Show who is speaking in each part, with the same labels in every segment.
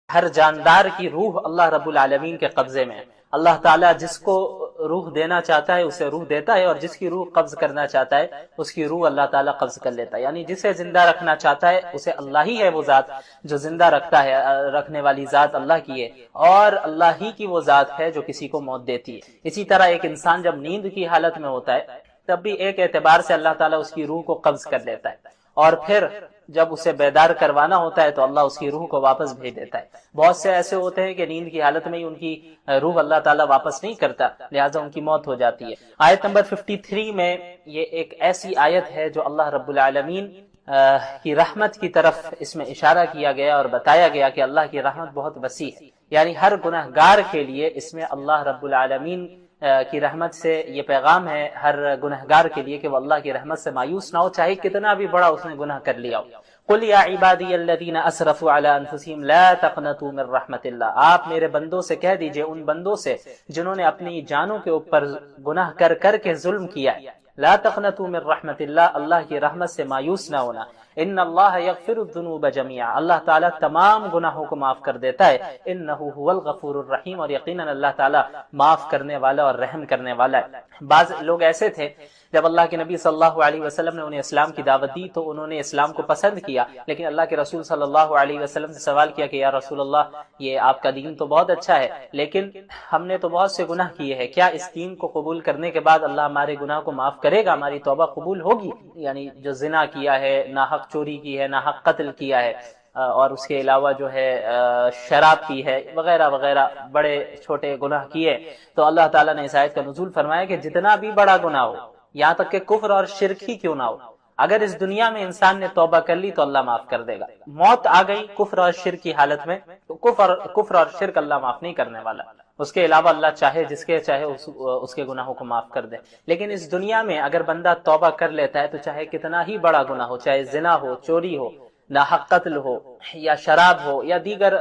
Speaker 1: ہر جاندار کی روح اللہ رب العالمین کے قبضے میں ہے۔ اللہ تعالیٰ جس کو روح دینا چاہتا ہے اسے روح دیتا ہے، اور جس کی روح قبض کرنا چاہتا ہے اس کی روح اللہ تعالیٰ قبض کر لیتا ہے۔ یعنی جسے زندہ رکھنا چاہتا ہے اسے اللہ ہی ہے وہ ذات جو زندہ رکھتا ہے، رکھنے والی ذات اللہ کی ہے، اور اللہ ہی کی وہ ذات ہے جو کسی کو موت دیتی ہے۔ اسی طرح ایک انسان جب نیند کی حالت میں ہوتا ہے تب بھی ایک اعتبار سے اللہ تعالیٰ اس کی روح کو قبض کر لیتا ہے، اور پھر جب اسے بیدار کروانا ہوتا ہے تو اللہ اس کی روح کو واپس بھیج دیتا ہے۔ بہت سے ایسے ہوتے ہیں کہ نیند کی حالت میں ہی ان کی روح اللہ تعالیٰ واپس نہیں کرتا، لہٰذا ان کی موت ہو جاتی ہے۔ آیت نمبر 53 میں یہ ایک ایسی آیت ہے جو اللہ رب العالمین کی رحمت کی طرف اس میں اشارہ کیا گیا اور بتایا گیا کہ اللہ کی رحمت بہت وسیع ہے، یعنی ہر گناہ گار کے لیے اس میں اللہ رب العالمین کی رحمت سے یہ پیغام ہے ہر گنہگار کے لیے کہ وہ اللہ کی رحمت سے مایوس نہ ہو، چاہے کتنا بھی بڑا اس نے گناہ کر لیا ہو۔ قل یا عبادی الذین اسرفوا علی انفسہم لا تقنطوا من رحمت اللہ، آپ میرے بندوں سے کہہ دیجئے، ان بندوں سے جنہوں نے اپنی جانوں کے اوپر گناہ کر کر کے ظلم کیا، لا تقنطوا من رحمت اللہ، اللہ کی رحمت سے مایوس نہ ہونا۔ ان اللہ یغفر الذنوب جميعا، اللہ تعالیٰ تمام گناہوں کو معاف کر دیتا ہے۔ انہ هو الغفور الرحیم، اور یقیناً اللہ تعالیٰ معاف کرنے والا اور رحم کرنے والا ہے۔ بعض لوگ ایسے تھے جب اللہ کے نبی صلی اللہ علیہ وسلم نے انہیں اسلام کی دعوت دی تو انہوں نے اسلام کو پسند کیا، لیکن اللہ کے رسول صلی اللہ علیہ وسلم سے سوال کیا کہ یا رسول اللہ، یہ آپ کا دین تو بہت اچھا ہے لیکن ہم نے تو بہت سے گناہ کیے ہیں، کیا اس دین کو قبول کرنے کے بعد اللہ ہمارے گناہ کو معاف کرے گا، ہماری توبہ قبول ہوگی؟ یعنی جو زنا کیا ہے، ناحق چوری کی ہے، ناحق قتل کیا ہے، اور اس کے علاوہ جو ہے شراب پی ہے، وغیرہ وغیرہ بڑے چھوٹے گناہ کیے، تو اللہ تعالیٰ نے اس آیت کا نزول فرمایا کہ جتنا بھی بڑا گناہ ہو، یہاں تک کہ کفر اور شرک ہی کیوں نہ ہو، اگر اس دنیا میں انسان نے توبہ کر لی تو اللہ معاف کر دے گا۔ موت آ گئی کفر اور شرک کی حالت میں تو کفر اور شرک اللہ معاف نہیں کرنے والا، اس کے علاوہ اللہ چاہے جس کے چاہے اس کے گناہوں کو معاف کر دے۔ لیکن اس دنیا میں اگر بندہ توبہ کر لیتا ہے تو چاہے کتنا ہی بڑا گناہ ہو، چاہے زنا ہو، چوری ہو، ناحق قتل ہو، یا شراب ہو، یا دیگر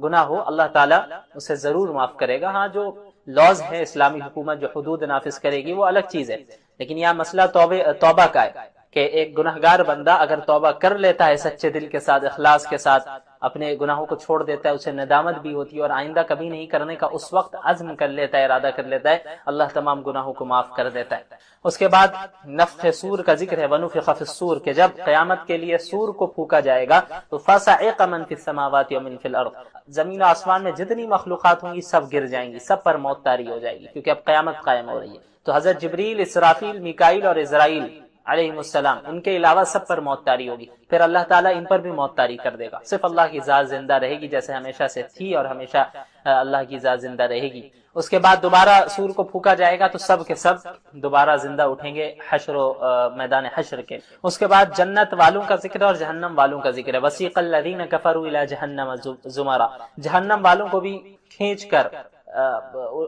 Speaker 1: گناہ ہو، اللہ تعالیٰ اسے ضرور معاف کرے گا۔ ہاں، جو لاز ہے اسلامی حکومت جو حدود نافذ کرے گی وہ الگ چیز ہے، لیکن یہاں مسئلہ توبہ کا ہے کہ ایک گنہگار بندہ اگر توبہ کر لیتا ہے سچے دل کے ساتھ، اخلاص کے ساتھ، اپنے گناہوں کو چھوڑ دیتا ہے، اسے ندامت بھی ہوتی ہے اور آئندہ کبھی نہیں کرنے کا اس وقت عزم کر لیتا ہے، ارادہ کر لیتا ہے، اللہ تمام گناہوں کو معاف کر دیتا ہے۔ اس کے بعد نفخ سور کا ذکر ہے، وَنُفِخَ فِي الصُّورِ، کہ جب قیامت کے لیے سور کو پھونکا جائے گا تو فَصَعِقَ مَن فِي السَّمَاوَاتِ وَمَن فِي الْأَرْضِ، زمین و آسمان میں جتنی مخلوقات ہوں گی سب گر جائیں گی، سب پر موت طاری ہو جائے گی، کیونکہ اب قیامت قائم ہو رہی ہے۔ تو حضرت جبریل، اسرافیل، میکائیل اور اسرائیل علیہ السلام، ان کے علاوہ سب پر موت طاری ہوگی، پھر اللہ تعالیٰ ان پر بھی موت طاری کر دے گا، صرف اللہ کی ذات زندہ رہے گی جیسے ہمیشہ سے تھی اور ہمیشہ اللہ کی ذات زندہ رہے گی۔ اس کے بعد دوبارہ سور کو پھونکا جائے گا تو سب کے سب دوبارہ زندہ اٹھیں گے حشر و میدان حشر کے۔ اس کے بعد جنت والوں کا ذکر اور جہنم والوں کا ذکر ہے، وسیق الذین کفروا الی جہنم زمرا، جہنم والوں کو بھی کھینچ کر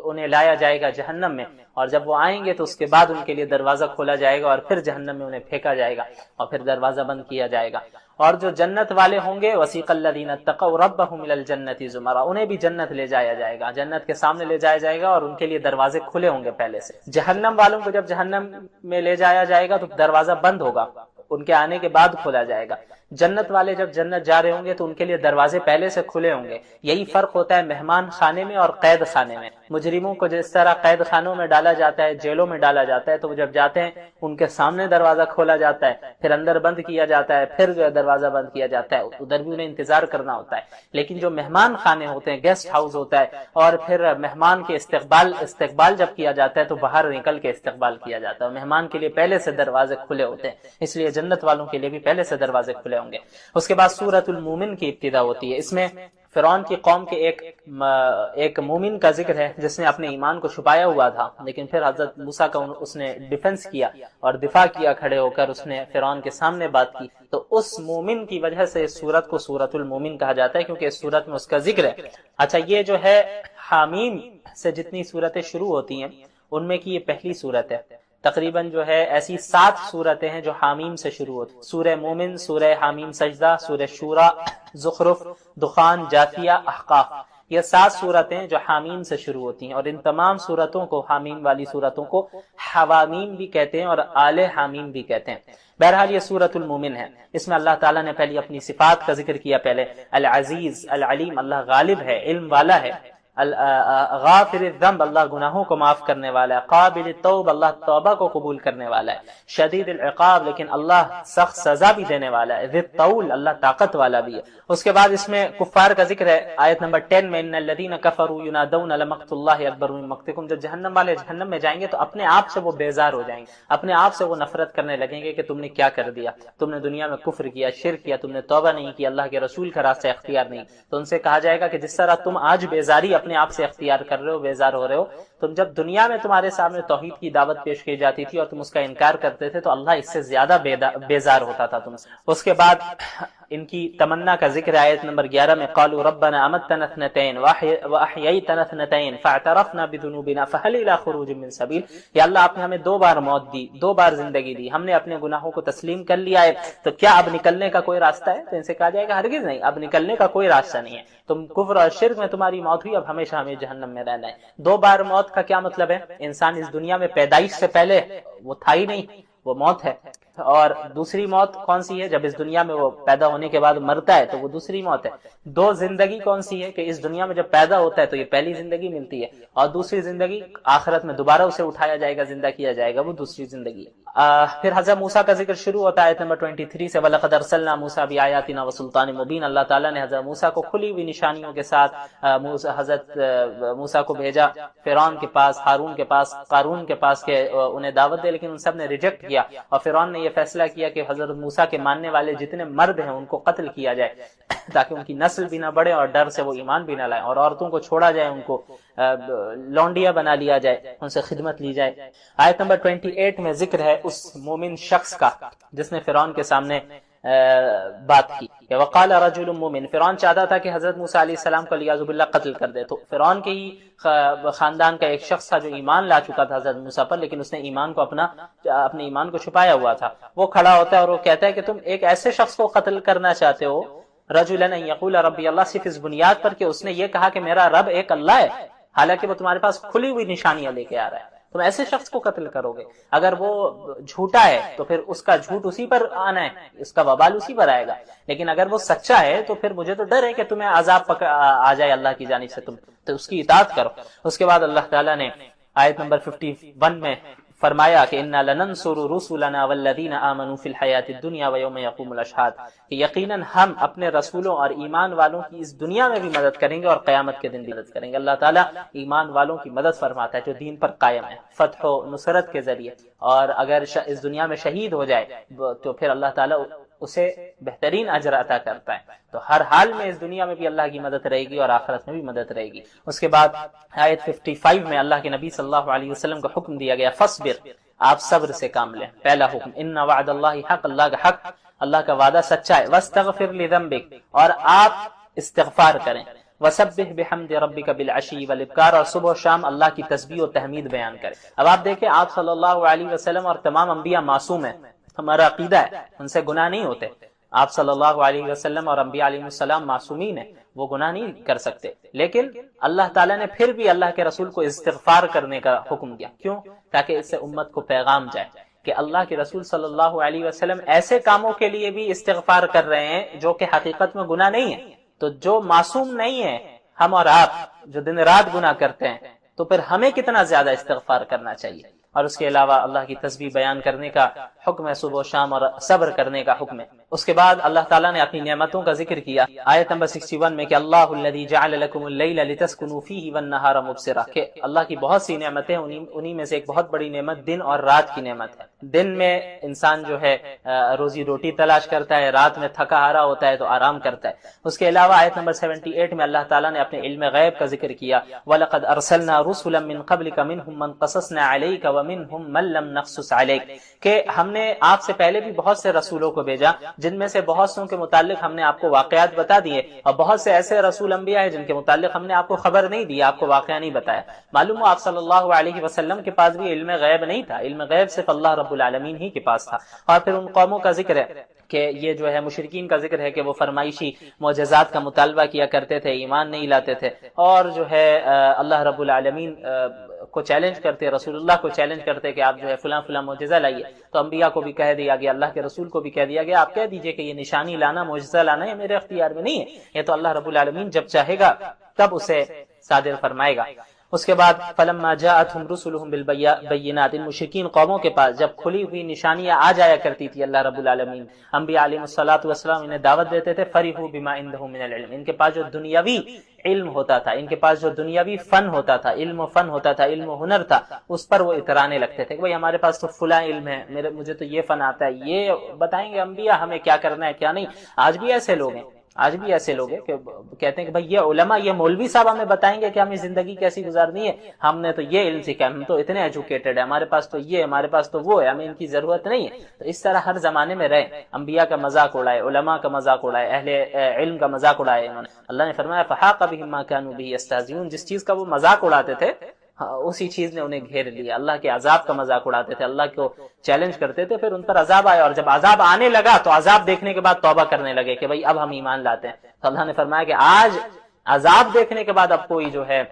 Speaker 1: انہیں لایا جائے گا جہنم میں، اور جب وہ آئیں گے تو اس کے بعد ان کے لیے دروازہ کھولا جائے گا اور پھر جہنم میں انہیں پھینکا جائے گا اور پھر دروازہ بند کیا جائے گا۔ اور جو جنت والے ہوں گے، وسیق الذین اتقوا ربهم الی الجنۃ زمرا، انہیں بھی جنت لے جایا جائے گا، جنت کے سامنے لے جایا جائے گا اور ان کے لیے دروازے کھلے ہوں گے پہلے سے۔ جہنم والوں کو جب جہنم میں لے جایا جائے گا تو دروازہ بند ہوگا، ان کے آنے کے بعد کھولا جائے گا۔ جنت والے جب جنت جا رہے ہوں گے تو ان کے لیے دروازے پہلے سے کھلے ہوں گے۔ یہی فرق ہوتا ہے مہمان خانے میں اور قید خانے میں۔ مجرموں کو جس طرح قید خانوں میں ڈالا جاتا ہے، جیلوں میں ڈالا جاتا ہے، تو وہ جب جاتے ہیں ان کے سامنے دروازہ کھولا جاتا ہے، پھر اندر بند کیا جاتا ہے، پھر جو ہے دروازہ بند کیا جاتا ہے، ادھر بھی انہیں انتظار کرنا ہوتا ہے۔ لیکن جو مہمان خانے ہوتے ہیں، گیسٹ ہاؤس ہوتا ہے، اور پھر مہمان کے استقبال جب کیا جاتا ہے تو باہر نکل کے استقبال کیا جاتا ہے، مہمان کے لیے پہلے سے دروازے کھلے ہوتے ہیں، اس لیے جنت والوں کے لیے بھی پہلے سے دروازے کھلے ہوں گے۔ اس کے بعد سورۃ المومن کی ابتدا ہوتی ہے، اس میں فرعون کی قوم کے ایک مومن کا ذکر ہے جس نے اپنے ایمان کو چھپایا ہوا تھا، لیکن پھر حضرت موسیٰ کا اس نے ڈیفنس کیا اور دفاع کیا، کھڑے ہو کر اس نے فرعون کے سامنے بات کی، تو اس مومن کی وجہ سے اس سورت کو سورۃ المومن کہا جاتا ہے، کیونکہ اس سورت میں اس کا ذکر ہے۔ اچھا، یہ جو ہے حامیم سے جتنی سورتیں شروع ہوتی ہیں ان میں کی یہ پہلی سورت ہے۔ تقریباً جو ہے ایسی 7 سورتیں ہیں جو حامیم سے شروع ہوتی ہیں، سورہ مومن، سورہ حامیم سجدہ، سورہ شورا، زخرف، دخان، جاثیہ، احقاف، یہ 7 صورتیں جو حامیم سے شروع ہوتی ہیں، اور ان تمام صورتوں کو، حامیم والی صورتوں کو حوامیم بھی کہتے ہیں اور آل حامیم بھی کہتے ہیں۔ بہرحال یہ سورۃ المومن ہے، اس میں اللہ تعالیٰ نے پہلی اپنی صفات کا ذکر کیا۔ پہلے العزیز، العلیم، اللہ غالب ہے، علم والا ہے، غافر الذنب، اللہ گناہوں کو معاف کرنے والا ہے، قابل التوب، اللہ توبہ کو قبول کرنے والا ہے، شدید العقاب، لیکن اللہ سخت سزا بھی دینے والا ہے، ذی الطول، اللہ طاقت والا بھی ہے۔ اس کے بعد اس میں کفار کا ذکر ہے، آیت نمبر 10 میں ان الذین کفروا ینادون لمقت اللہ اکبر من مقتکم، جب جہنم والے جہنم میں جائیں گے تو اپنے آپ سے وہ بیزار ہو جائیں گے، اپنے آپ سے وہ نفرت کرنے لگیں گے کہ تم نے کیا کر دیا، تم نے دنیا میں کفر کیا، شرک کیا، تم نے توبہ نہیں کی، اللہ کے رسول کا راستہ اختیار نہیں۔ تو ان سے کہا جائے گا کہ جس طرح تم آج بیزاری اپنے آپ سے اختیار کر رہے ہو، بیزار ہو رہے ہو، تم جب دنیا میں تمہارے سامنے توحید کی دعوت پیش کی جاتی تھی اور تم اس کا انکار کرتے تھے تو اللہ اس سے زیادہ بیزار ہوتا تھا تم سے۔ اس کے بعد ان کی تمنا کا ذکر آیت نمبر 11 میں، قالوا ربنا امتنا اثنتين واحييتنا اثنتين فاعترفنا بذنوبنا فهل الى خروج من سبيل، یا اللہ آپ نے ہمیں 2 بار موت دی، 2 بار زندگی دی، ہم نے اپنے گناہوں کو تسلیم کر لیا ہے، تو کیا اب نکلنے کا کوئی راستہ ہے؟ تو ان سے کہا جائے گا ہرگز نہیں، اب نکلنے کا کوئی راستہ نہیں ہے، تم کفر اور شرک میں تمہاری موت ہوئی، اب ہمیشہ ہمیں جہنم میں رہنا ہے۔ 2 بار موت کا کیا مطلب ہے؟ انسان اس دنیا میں پیدائش سے پہلے وہ تھا ہی نہیں، وہ موت ہے، اور دوسری موت کون سی ہے؟ جب اس دنیا میں وہ پیدا ہونے کے بعد مرتا ہے تو وہ دوسری موت ہے۔ 2 زندگی کون سی ہے؟ کہ اس دنیا میں جب پیدا ہوتا ہے تو یہ پہلی زندگی ملتی ہے، اور دوسری زندگی آخرت میں دوبارہ اسے اٹھایا جائے گا، زندہ کیا جائے گا، وہ دوسری زندگی ہے۔ پھر حضرت موسیٰ کا ذکر شروع ہوتا ہے آیت نمبر 23 سے، وَلَقَدْ أَرْسَلْنَا مُوسَىٰ بِآيَاتِنَا وَسُلْطَانٍ مُبِينٍ، اللہ تعالیٰ نے حضرت موسیٰ کو کھلی ہوئی نشانیوں کے ساتھ حضرت موسیٰ کو بھیجا فرعون کے پاس، ہارون کے پاس، قارون کے پاس، کہ انہیں دعوت دے، لیکن ان سب نے ریجیکٹ کیا، اور فرعون نے یہ فیصلہ کیا کہ حضرت موسیٰ کے ماننے والے جتنے مرد ہیں ان کو قتل کیا جائے تاکہ ان کی نسل بھی نہ بڑھے اور ڈر سے وہ ایمان بھی نہ لائیں، اور عورتوں کو چھوڑا جائے، ان کو لونڈیا بنا لیا جائے، ان سے خدمت لی جائے۔ آیت نمبر 28 میں ذکر ہے اس مومن شخص کا جس نے فرعون کے سامنے بات کی کہ وقال رجل مومن، فرعون چاہتا تھا کہ حضرت موسیٰ علیہ السلام کو علیہ باللہ قتل کر دے، تو فرعون کے ہی خاندان کا ایک شخص تھا جو ایمان لا چکا تھا حضرت موسیٰ پر، لیکن اس نے ایمان کو اپنے ایمان کو چھپایا ہوا تھا۔ وہ کھڑا ہوتا ہے اور وہ کہتا ہے کہ تم ایک ایسے شخص کو قتل کرنا چاہتے ہو، رجلا یقول ربی اللہ، صرف اس بنیاد پر کہ اس نے یہ کہا کہ میرا رب ایک اللہ ہے، حالانکہ وہ تمہارے پاس کھلی ہوئی نشانیاں لے کے آ رہا ہے، تم ایسے شخص کو قتل کرو گے؟ اگر وہ جھوٹا ہے تو پھر اس کا جھوٹ اسی پر آنا ہے، اس کا وبال اسی پر آئے گا، لیکن اگر وہ سچا ہے تو پھر مجھے تو ڈر ہے کہ تمہیں عذاب آ جائے اللہ کی جانب سے، تم تو اس کی اطاعت کرو۔ اس کے بعد اللہ تعالیٰ نے آیت نمبر 51 میں فرمایا کہ انا لننصر رسلنا والذین آمنوا فی الحیات الدنیا ویوم یقوم الاشہاد، کہ یقیناً ہم اپنے رسولوں اور ایمان والوں کی اس دنیا میں بھی مدد کریں گے اور قیامت کے دن بھی مدد کریں گے۔ اللہ تعالیٰ ایمان والوں کی مدد فرماتا ہے جو دین پر قائم ہے، فتح و نصرت کے ذریعے، اور اگر اس دنیا میں شہید ہو جائے تو پھر اللہ تعالیٰ اسے بہترین اجر عطا کرتا ہے۔ تو ہر حال میں اس دنیا میں بھی اللہ کی مدد رہے گی اور آخرت میں بھی مدد رہے گی۔ اس کے بعد آیت 55 میں اللہ کے نبی صلی اللہ علیہ وسلم کو حکم دیا گیا، فصبر، آپ صبر سے کام لیں۔ پہلا حکم، ان وعد اللہ حق، اللہ کا حق، اللہ کا وعدہ سچا ہے، واستغفر لذنبک، اور آپ استغفار کریں، وسبح بحمد ربک بالعشی والابکار، اور صبح و شام اللہ کی تسبیح و تحمید بیان کریں۔ اب آپ دیکھیں آپ صلی اللہ علیہ وسلم اور تمام انبیاء معصوم ہیں، ہمارا عقیدہ ہے ان سے گناہ نہیں ہوتے، آپ صلی اللہ علیہ وسلم اور انبیاء علیہ السلام معصومین ہیں، وہ گناہ نہیں کر سکتے، لیکن اللہ تعالیٰ نے پھر بھی اللہ کے رسول کو استغفار کرنے کا حکم دیا۔ کیوں؟ تاکہ اس سے امت کو پیغام جائے کہ اللہ کے رسول صلی اللہ علیہ وسلم ایسے کاموں کے لیے بھی استغفار کر رہے ہیں جو کہ حقیقت میں گناہ نہیں ہے، تو جو معصوم نہیں ہے، ہم اور آپ جو دن رات گناہ کرتے ہیں، تو پھر ہمیں کتنا زیادہ استغفار کرنا چاہیے۔ اور اس کے علاوہ اللہ کی تسبیح بیان کرنے کا حکم ہے صبح و شام، اور صبر کرنے کا حکم ہے۔ اس کے بعد اللہ تعالیٰ نے اپنی نعمتوں کا ذکر کیا آیت نمبر 61 میں کہ اللہ الذی جعل لکم اللیل لتسکنوا فیہ والنہار مبصرا، کہ اللہ کی بہت سی نعمتیں، انہی میں سے ایک بہت بڑی نعمت دن اور رات کی نعمت ہے۔ دن میں انسان جو ہے روزی روٹی تلاش کرتا ہے، رات میں تھکا ہارا ہوتا ہے تو آرام کرتا ہے۔ اس کے علاوہ آیت نمبر 78 میں اللہ تعالیٰ نے اپنے علم غیب کا ذکر کیا، وَلَقَدْ أَرْسَلْنَا رُسُلًا مِّن قَبْلِكَ مِنْهُمْ مَنْ قَصَصْنَا عَلَيْكَ وَمِنْهُمْ مَن لَّمْ نَقْصُصْ عَلَيْكَ، کہ ہم نے آپ سے پہلے بھی بہت سے رسولوں کو بھیجا جن میں سے بہت سوں کے متعلق ہم نے آپ کو واقعات بتا دیے، اور بہت سے ایسے رسول انبیاء ہیں جن کے متعلق ہم نے آپ کو خبر نہیں دی، آپ کو واقعہ نہیں بتایا۔ معلوم ہو آپ صلی اللہ علیہ وسلم کے پاس بھی علم غیب نہیں تھا، علم غیب صرف اللہ رب العالمین ہی کے پاس تھا۔ اور پھر ان قوموں کا ذکر ہے کہ یہ جو ہے مشرکین کا ذکر ہے کہ وہ فرمائشی معجزات کا مطالبہ کیا کرتے تھے، ایمان نہیں لاتے تھے، اور جو ہے اللہ رب العالمین کو چیلنج کرتے، رسول اللہ کو چیلنج کرتے کہ آپ جو ہے فلاں فلاں معجزہ لائیے. تو انبیاء کو بھی کہہ دیا گیا، اللہ کے رسول کو بھی کہہ دیا گیا، آپ کہہ دیجئے کہ یہ نشانی لانا، معجزہ لانا یہ میرے اختیار میں نہیں ہے، یہ تو اللہ رب العالمین جب چاہے گا تب اسے صادر فرمائے گا. اس کے بعد فلما جاءتهم رسلهم بالبينات، ان مشرکین قوموں کے پاس جب کھلی ہوئی نشانیاں آ جایا کرتی تھی اللہ رب العالمین، انبیاء علیہ الصلوۃ والسلام انہیں دعوت دیتے تھے، فرحوا بما عندهم من العلم، ان کے پاس جو دنیاوی علم ہوتا تھا، ان کے پاس جو دنیاوی فن ہوتا تھا، علم و فن ہوتا تھا، علم و ہنر تھا، اس پر وہ اترانے لگتے تھے کہ بھئی ہمارے پاس تو فلاں علم ہے، مجھے تو یہ فن آتا ہے، یہ بتائیں گے انبیاء ہمیں کیا کرنا ہے کیا نہیں. آج بھی ایسے لوگ ہیں، آج بھی ایسے لوگ ہیں کہ کہتے ہیں کہ بھئی یہ علماء، یہ مولوی صاحب ہمیں بتائیں گے کہ ہمیں زندگی کیسی گزارنی ہے، ہم نے تو یہ علم سیکھا ہے، ہم تو اتنے ایجوکیٹڈ ہیں، ہمارے پاس تو یہ، ہمارے پاس تو وہ ہے، ہمیں ان کی ضرورت نہیں ہے. تو اس طرح ہر زمانے میں رہے، انبیاء کا مذاق اڑائے، علماء کا مذاق اڑائے، اہل علم کا مذاق اڑائے. اللہ نے فرمایا فحاق بهم ما كانوا به يستهزئون، جس چیز کا وہ مذاق اڑاتے تھے اسی چیز نے انہیں گھیر لیا. اللہ کے عذاب کا مذاق اڑاتے تھے، اللہ کو چیلنج کرتے تھے، پھر ان پر عذاب آیا، اور جب عذاب آنے لگا تو عذاب دیکھنے کے بعد توبہ کرنے لگے کہ بھئی اب ہم ایمان لاتے ہیں. تو اللہ نے فرمایا کہ آج عذاب دیکھنے کے بعد اب کوئی جو ہے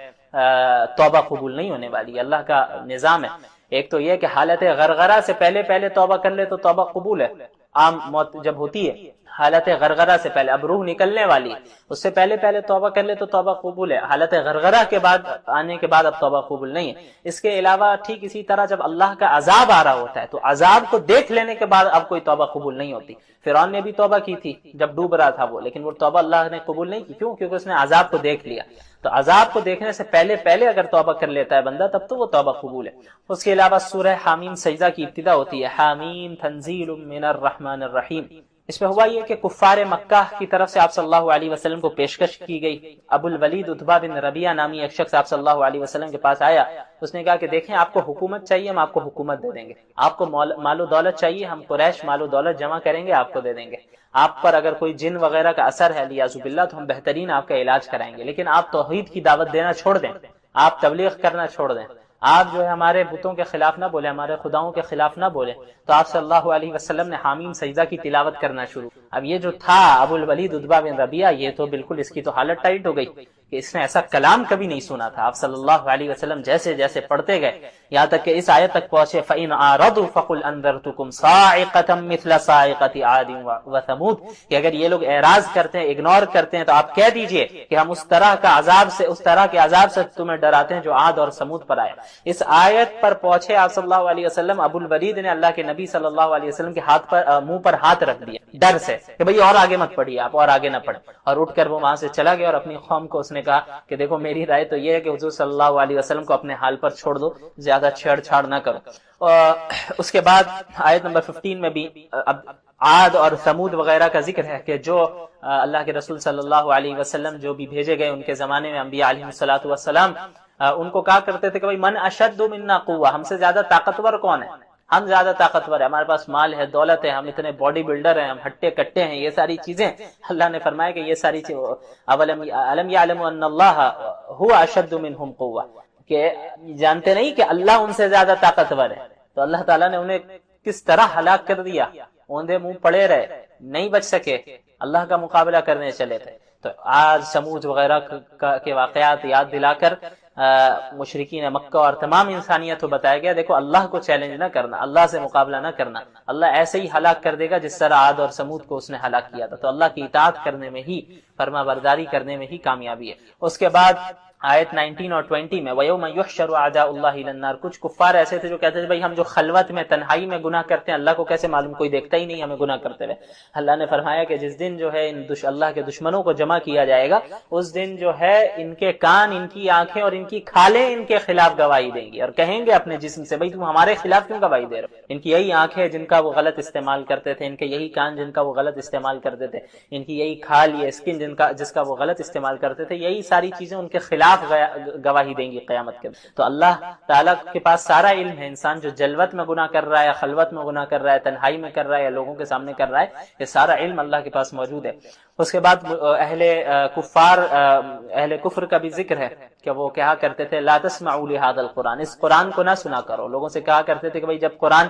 Speaker 1: توبہ قبول نہیں ہونے والی. اللہ کا نظام ہے، ایک تو یہ کہ حالت غرغرہ سے پہلے توبہ کر لے تو توبہ قبول ہے. عام موت جب ہوتی ہے حالت غرغرہ سے پہلے، اب روح نکلنے والی، اس سے پہلے توبہ کر لے تو توبہ قبول ہے. حالت غرغرہ کے بعد آنے کے بعد اب توبہ قبول نہیں ہے. اس کے علاوہ ٹھیک اسی طرح جب اللہ کا عذاب آ رہا ہوتا ہے تو عذاب کو دیکھ لینے کے بعد اب کوئی توبہ قبول نہیں ہوتی. فرعون نے بھی توبہ کی تھی جب ڈوب رہا تھا وہ، لیکن وہ توبہ اللہ نے قبول نہیں کی. کیوں؟ کیونکہ اس نے عذاب کو دیکھ لیا. تو عذاب کو دیکھنے سے پہلے اگر توبہ کر لیتا ہے بندہ تب تو وہ توبہ قبول ہے. اس کے علاوہ سورہ حامیم سجدہ کی ابتدا ہوتی ہے، حامیم تنزیل من الرحمن الرحیم. اس میں ہوا یہ کہ کفار مکہ کی طرف سے آپ صلی اللہ علیہ وسلم کو پیشکش کی گئی. ابو الولید عتبہ بن ربیعہ نامی ایک شخص آپ صلی اللہ علیہ وسلم کے پاس آیا. اس نے کہا کہ دیکھیں آپ کو حکومت چاہیے، ہم آپ کو حکومت دے دیں گے. آپ کو مال و دولت چاہیے، ہم قریش مال و دولت جمع کریں گے، آپ کو دے دیں گے. آپ پر اگر کوئی جن وغیرہ کا اثر ہے لیاذ باللہ تو ہم بہترین آپ کا علاج کرائیں گے، لیکن آپ توحید کی دعوت دینا چھوڑ دیں، آپ تبلیغ کرنا چھوڑ دیں، آپ جو ہے ہمارے بتوں کے خلاف نہ بولیں، ہمارے خداؤں کے خلاف نہ بولیں. تو آپ صلی اللہ علیہ وسلم نے حامیم سجدہ کی تلاوت کرنا شروع. اب یہ جو تھا ابو الولید عتبہ بن ربیعہ، یہ تو بالکل اس کی تو حالت ٹائٹ ہو گئی کہ اس نے ایسا کلام کبھی نہیں سنا تھا. آپ صلی اللہ علیہ وسلم جیسے پڑھتے گئے یہاں تک کہ اس آیت تک پہنچے فَإِنْ عَارَضُوا فَقُلْ أَنذَرْتُكُمْ صَاعِقَةً مِثْلَ صَاعِقَةِ عَادٍ وَثَمُودَ، کہ اگر یہ لوگ اعراض کرتے ہیں، اگنور کرتے ہیں، تو آپ کہہ دیجئے کہ ہم اس طرح کے عذاب سے تمہیں ڈراتے ہیں جو عاد اور سمود پر آیا. اس آیت پر پہنچے آپ صلی اللہ علیہ وسلم، ابو الولید نے اللہ کے نبی صلی اللہ علیہ وسلم کے منہ پر ہاتھ رکھ دیا ڈر سے کہ بھئی اور آگے مت پڑھیے، آپ اور آگے نہ پڑھیں. اور اٹھ کر وہ وہاں سے چلا گیا اور اپنی قوم کو اس نے کہا کہ دیکھو میری رائے تو یہ ہے کہ حضور صلی اللہ علیہ وسلم کو اپنے حال پر چھوڑ دو، زیادہ چھیڑ چھاڑ نہ کرو. اس کے بعد آیت نمبر 15 میں بھی عاد اور ثمود وغیرہ کا ذکر ہے کہ جو اللہ کے رسول صلی اللہ علیہ وسلم جو بھی بھیجے گئے ان کے زمانے میں انبیاء علیہ الصلوۃ والسلام ان کو کہا کرتے تھے کہ بھئی من اشد منا قوہ، ہم سے زیادہ طاقتور کون ہے؟ ہم زیادہ طاقتور ہیں، ہمارے پاس مال ہے، دولت ہے، ہم اتنے باڈی بلڈر ہیں، ہم ہٹے کٹے ہیں، یہ ساری چیزیں. اللہ نے فرمایا کہ یہ ساری چیزیں علم یعلم ان اللہ هو اشد منهم قوہ، کہ جانتے نہیں کہ اللہ ان سے زیادہ طاقتور ہے. تو اللہ تعالیٰ نے انہیں کس طرح ہلاک کر دیا، اوندے منہ پڑے رہے، نہیں بچ سکے، اللہ کا مقابلہ کرنے چلے تھے. تو آج سمود وغیرہ کے واقعات یاد دلا کر مشرکین مکہ اور تمام انسانیت کو بتایا گیا دیکھو اللہ کو چیلنج نہ کرنا، اللہ سے مقابلہ نہ کرنا، اللہ ایسے ہی ہلاک کر دے گا جس طرح عاد اور سمود کو اس نے ہلاک کیا تھا. تو اللہ کی اطاعت کرنے میں ہی، فرما برداری کرنے میں ہی کامیابی ہے. اس کے بعد آیت 19 اور 20 میں وَيَوْمَ يُحْشَرُ أَعْدَاءُ اللَّهِ إِلَى النَّارِ، کچھ کفار ایسے تھے جو کہتے تھے بھائی ہم جو خلوت میں تنہائی میں گناہ کرتے ہیں اللہ کو کیسے معلوم، کوئی دیکھتا ہی نہیں ہمیں گناہ کرتے ہوئے. اللہ نے فرمایا کہ جس دن جو ہے اللہ کے دشمنوں کو جمع کیا جائے گا اس دن جو ہے ان کے کان، ان کی آنکھیں اور ان کی کھالیں ان کے خلاف گواہی دیں گی اور کہیں گے اپنے جسم سے بھائی تم ہمارے خلاف کیوں گواہی دے رہے ہو. ان کی یہی آنکھیں جن کا وہ غلط استعمال کرتے تھے، ان کے یہی کان جن کا وہ غلط استعمال کرتے تھے، ان کی یہی کھال، یہ اسکن جس کا وہ غلط استعمال کرتے تھے، یہی ساری چیزیں ان کے خلاف خلاف گواہی دیں گی قیامت کے. تو اللہ تعالیٰ کے پاس سارا علم ہے. انسان جو جلوت میں گناہ کر رہا ہے، خلوت میں گناہ کر رہا ہے، تنہائی میں کر رہا ہے یا لوگوں کے سامنے کر رہا ہے، یہ سارا علم اللہ کے پاس موجود ہے. اس کے بعد اہل کفر کا بھی ذکر ہے کہ وہ کہا کرتے تھے لا تسمعوا لهذا القرآن، اس قرآن کو نہ سنا کرو. لوگوں سے کہا کرتے تھے کہ بھائی جب قرآن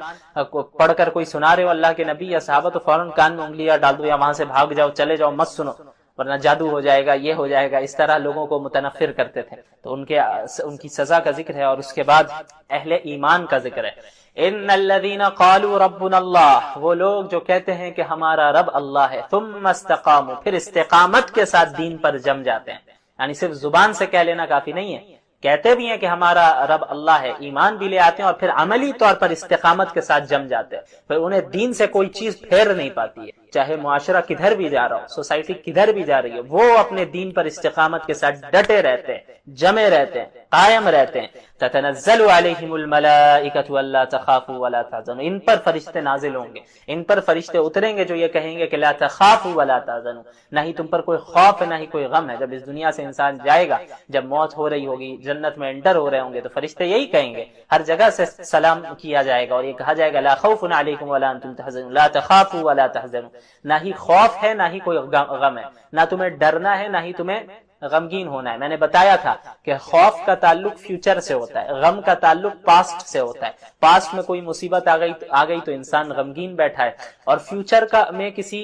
Speaker 1: پڑھ کر کوئی سنا رہے ہو اللہ کے نبی یا صحابہ تو فوراً کان میں انگلیاں ڈال دو یا وہاں سے بھاگ جاؤ، چلے جاؤ، مت سنو ورنہ جادو ہو جائے گا، یہ ہو جائے گا. اس طرح لوگوں کو متنفر کرتے تھے. تو ان کی سزا کا ذکر ہے. اور اس کے بعد اہل ایمان کا ذکر ہے. ان الذين قالوا ربنا اللہ، وہ لوگ جو کہتے ہیں کہ ہمارا رب اللہ ہے، ثم استقاموا، پھر استقامت کے ساتھ دین پر جم جاتے ہیں. یعنی صرف زبان سے کہہ لینا کافی نہیں ہے، کہتے بھی ہیں کہ ہمارا رب اللہ ہے، ایمان بھی لے آتے ہیں اور پھر عملی طور پر استقامت کے ساتھ جم جاتے ہیں. پھر انہیں دین سے کوئی چیز پھیر نہیں پاتی ہے، چاہے معاشرہ کدھر بھی جا رہا ہو، سوسائٹی کدھر بھی جا رہی ہے، وہ اپنے دین پر استقامت کے ساتھ ڈٹے رہتے ہیں، جمے رہتے ہیں، قائم رہتے ہیں. تتنزل علیہم الملائکۃ الا تخافوا ولا تحزنوا، ان پر فرشتے نازل ہوں گے، ان پر فرشتے اتریں گے جو یہ کہیں گے کہ لا تخافوا ولا تحزنوا، نہ ہی تم پر کوئی خوف ہے نہ ہی کوئی غم ہے. جب اس دنیا سے انسان جائے گا، جب موت ہو رہی ہوگی، جنت میں انٹر ہو رہے ہوں گے، تو فرشتے یہی کہیں گے، ہر جگہ سے سلام کیا جائے گا اور یہ کہا جائے گا لا خوف علیکم ولا انتم تحزنون، لا تخافوا ولا تحزنوا، نہ ہی خوف ہے نہ ہی کوئی غم ہے، نہ تمہیں ڈرنا ہے نہ ہی تمہیں غمگین ہونا ہے. میں نے بتایا تھا کہ خوف کا تعلق فیوچر سے ہوتا ہے، غم کا تعلق پاسٹ سے ہوتا ہے. پاسٹ میں کوئی مصیبت آ گئی تو انسان غمگین بیٹھا ہے، اور فیوچر میں کسی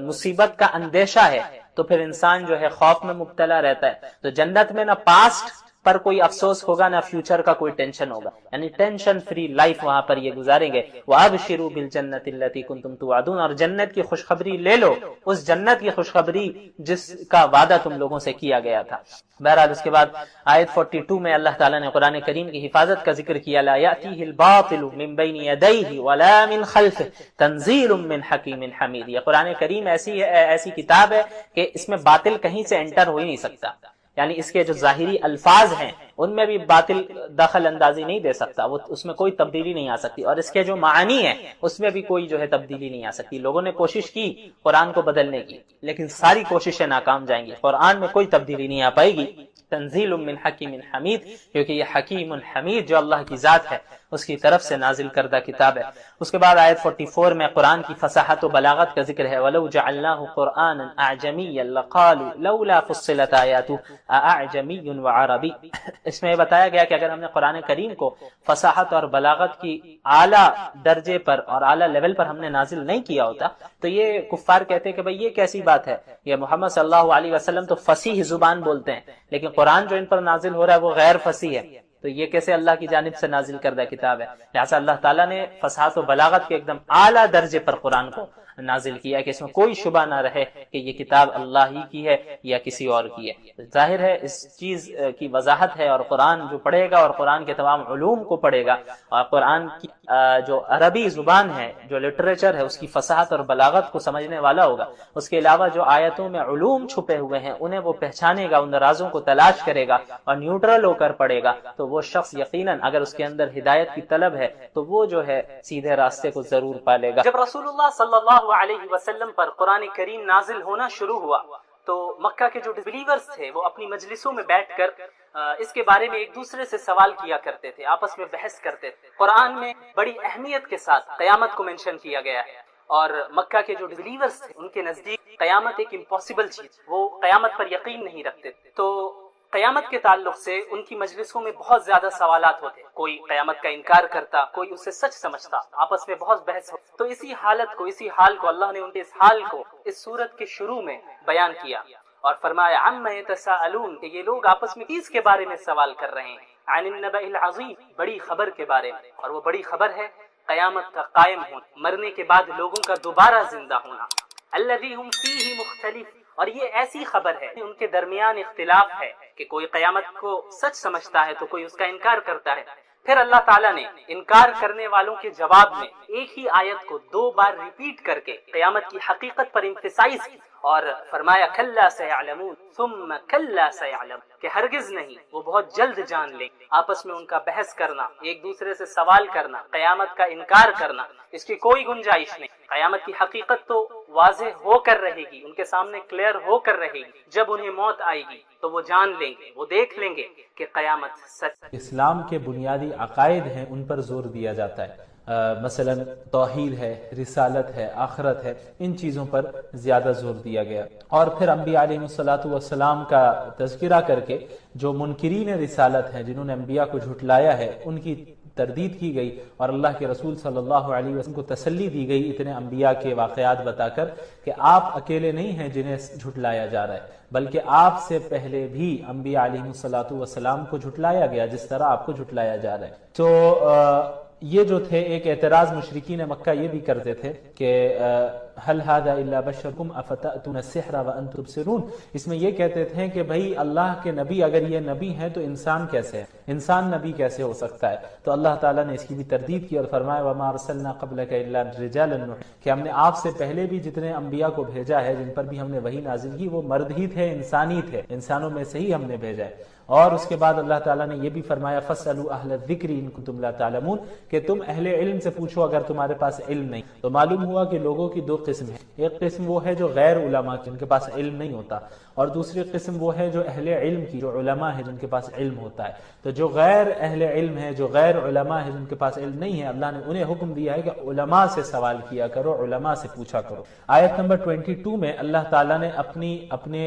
Speaker 1: مصیبت کا اندیشہ ہے تو پھر انسان جو ہے خوف میں مبتلا رہتا ہے. تو جنت میں نہ پاسٹ پر کوئی افسوس ہوگا نہ فیوچر کا کوئی ٹینشن ہوگا، یعنی ٹینشن فری لائف وہاں پر یہ گزاریں گے. وَأَبْشِرُوا بِالْجَنَّةِ الَّتِي كُنْتُمْ تُوعَدُونَ، اور جنت کی خوشخبری لے لو، اس جنت کی خوشخبری جس کا وعدہ تم لوگوں سے کیا گیا تھا. بہرحال اس کے بعد آیت 42 میں اللہ تعالیٰ نے قرآن کریم کی حفاظت کا ذکر کیا. لا يأتيه الباطل من بين يديه ولا من خلفه تنزيل من حكيم حميد. یہ قرآن کریم ایسی کتاب ہے کہ اس میں باطل کہیں سے انٹر ہو ہی نہیں سکتا، یعنی اس کے جو ظاہری الفاظ ہیں ان میں بھی باطل دخل اندازی نہیں دے سکتا، وہ اس میں کوئی تبدیلی نہیں آ سکتی، اور اس کے جو معانی ہیں اس میں بھی کوئی جو ہے تبدیلی نہیں آ سکتی. لوگوں نے کوشش کی قرآن کو بدلنے کی لیکن ساری کوششیں ناکام جائیں گی، قرآن میں کوئی تبدیلی نہیں آ پائے گی. تنزیل من حکیم حمید، کیونکہ یہ حکیم حمید جو اللہ کی ذات ہے اس کی طرف سے نازل کردہ کتاب ہے. اس کے بعد آیت 44 میں قرآن کی فصاحت و بلاغت کا ذکر ہے. وَلَوْ جَعَلْنَاهُ قُرْآنًا أَعْجَمِيًّا لَقَالُوا لَوْلَا فُصِّلَتْ آيَاتُهُ أَأَعْجَمِيٌّ وَعَرَبِيٌّ. اس میں بتایا گیا کہ اگر ہم نے قرآن کریم کو فصاحت اور بلاغت کی اعلیٰ درجے پر اور اعلیٰ لیول پر ہم نے نازل نہیں کیا ہوتا تو یہ کفار کہتے کہ بھئی یہ کیسی بات ہے، یہ محمد صلی اللہ علیہ وسلم تو فصیح زبان بولتے ہیں لیکن قرآن جو ان پر نازل ہو رہا ہے وہ غیر فصیح ہے، تو یہ کیسے اللہ کی جانب سے نازل کردہ کتاب ہے. لہٰذا اللہ تعالیٰ نے فصاحت و بلاغت کے ایک دم اعلیٰ درجے پر قرآن کو نازل کیا کہ اس میں کوئی شبہ نہ رہے کہ یہ کتاب اللہ ہی کی ہے یا کسی اور کی ہے. ظاہر ہے اس چیز کی وضاحت ہے، اور قرآن جو پڑھے گا اور قرآن کے تمام علوم کو پڑھے گا اور قرآن کی جو عربی زبان ہے، جو لٹریچر ہے، اس کی فصاحت اور بلاغت کو سمجھنے والا ہوگا، اس کے علاوہ جو آیتوں میں علوم چھپے ہوئے ہیں انہیں وہ پہچانے گا، ان رازوں کو تلاش کرے گا اور نیوٹرل ہو کر پڑھے گا، تو وہ شخص یقیناً اگر اس کے اندر ہدایت کی طلب ہے تو وہ جو ہے سیدھے راستے کو ضرور پالے گا. جب رسول اللہ صلی اللہ علیہ وسلم پر قرآن کریم نازل ہونا شروع ہوا تو مکہ کے جو ڈسبلیورز تھے وہ اپنی مجلسوں میں بیٹھ کر اس کے بارے میں ایک دوسرے سے سوال کیا کرتے تھے، آپس میں بحث کرتے تھے. قرآن میں بڑی اہمیت کے ساتھ قیامت کو مینشن کیا گیا ہے، اور مکہ کے جو ڈسبلیورز تھے ان کے نزدیک قیامت ایک امپاسبل چیز، وہ قیامت پر یقین نہیں رکھتے تھے. تو قیامت کے تعلق سے ان کی مجلسوں میں بہت زیادہ سوالات ہوتے، کوئی قیامت کا انکار کرتا، کوئی اسے سچ سمجھتا، آپس میں بہت بحث ہو. تو اسی حال کو اللہ نے ان کے اس حال کو اس سورت کے شروع میں بیان کیا اور فرمایا عما یتساءلون، کہ یہ لوگ آپس میں کس کے بارے میں سوال کر رہے ہیں، عن النبأ العظیم، بڑی خبر کے بارے میں، اور وہ بڑی خبر ہے قیامت کا قائم ہونا، مرنے کے بعد لوگوں کا دوبارہ زندہ ہونا. الذی هم فیہ مختلف، اور یہ ایسی خبر ہے ان کے درمیان اختلاف ہے کہ کوئی قیامت کو سچ سمجھتا ہے تو کوئی اس کا انکار کرتا ہے. پھر اللہ تعالیٰ نے انکار کرنے والوں کے جواب میں ایک ہی آیت کو 2 بار ریپیٹ کر کے قیامت کی حقیقت پر امفسائز کی اور فرمایا کلا سیعلمون ثم کلا سیعلم، کہ ہرگز نہیں، وہ بہت جلد جان لیں. آپس میں ان کا بحث کرنا، ایک دوسرے سے سوال کرنا، قیامت کا انکار کرنا، اس کی کوئی گنجائش نہیں. قیامت کی حقیقت تو واضح ہو کر رہے گی، ان کے سامنے کلیئر ہو کر رہے گی، جب انہیں موت آئے گی تو وہ جان لیں گے، وہ دیکھ لیں گے کہ قیامت سچ۔
Speaker 2: اسلام کے بنیادی عقائد ہیں ان پر زور دیا جاتا ہے، مثلا توحید ہے، رسالت ہے، آخرت ہے، ان چیزوں پر زیادہ زور دیا گیا۔ اور پھر انبیاء علیہ السلام کا تذکرہ کر کے جو منکرین رسالت ہیں، جنہوں نے انبیاء کو جھٹلایا ہے، ان کی تردید کی گئی، اور اللہ کے رسول صلی اللہ علیہ وسلم کو تسلی دی گئی اتنے انبیاء کے واقعات بتا کر کہ آپ اکیلے نہیں ہیں جنہیں جھٹلایا جا رہا ہے، بلکہ آپ سے پہلے بھی انبیاء علیہ السلام کو جھٹلایا گیا جس طرح آپ کو جھٹلایا جا رہا ہے۔ تو یہ جو تھے ایک اعتراض مشرکین مکہ یہ بھی کرتے تھے کہ هل هذا الا بشركم افتأتون السحر وانتم تبصرون، اس میں یہ کہتے تھے کہ بھائی اللہ کے نبی اگر یہ نبی ہیں تو انسان کیسے ہے، انسان نبی کیسے ہو سکتا ہے؟ تو اللہ تعالیٰ نے اس کی بھی تردید کی اور فرمایا وما ارسلنا قبلك الا رجالا کہ ہم نے آپ سے پہلے بھی جتنے انبیاء کو بھیجا ہے، جن پر بھی ہم نے وحی نازل کی، وہ مرد ہی تھے، انسانی تھے، انسانوں میں سے ہی ہم نے بھیجا ہے۔ اور اس کے بعد اللہ تعالیٰ نے یہ بھی فرمایا فَاسْأَلُوا أَهْلَ الذِّكْرِ إِن كُنتُمْ لَا تَعْلَمُونَ کہ تم اہل علم سے پوچھو اگر تمہارے پاس علم نہیں۔ تو معلوم ہوا کہ لوگوں کی دو قسم ہیں، ایک قسم وہ ہے جو غیر علماء جن کے پاس علم نہیں ہوتا، اور دوسری قسم وہ ہے جو اہل علم کی، جو علماء ہے جن کے پاس علم ہوتا ہے۔ تو جو غیر اہل علم ہے، جو غیر علماء ہے، جن کے پاس علم نہیں ہے، اللہ نے انہیں حکم دیا ہے کہ علماء سے سوال کیا کرو، علماء سے پوچھا کرو۔ آیت نمبر 22 میں اللہ تعالیٰ نے اپنے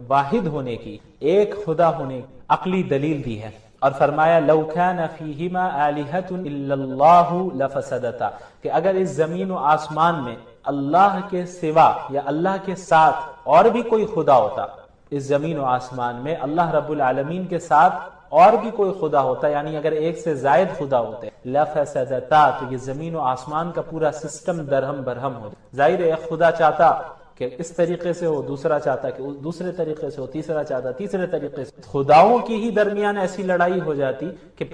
Speaker 2: واحد ہونے کی، ایک خدا ہونے کی عقلی دلیل دی ہے اور فرمایا لو کان فیہما آلہۃ الا اللہ لفسدتا کہ اگر اس زمین و آسمان میں اللہ کے سوا یا اللہ کے ساتھ اور بھی کوئی خدا ہوتا، اس زمین و آسمان میں اللہ رب العالمین کے ساتھ اور بھی کوئی خدا ہوتا، یعنی اگر ایک سے زائد خدا ہوتے لفسدتا تو یہ زمین و آسمان کا پورا سسٹم درہم برہم ہو جائے۔ ظاہر ہے ایک خدا چاہتا کہ اس طریقے سے ہو، دوسرا چاہتا کہ دوسرے طریقے سے ہو، تیسرا چاہتا تیسرے طریقے سے، خداؤں کی ہی درمیان ایسی لڑائی ہو جاتی کہ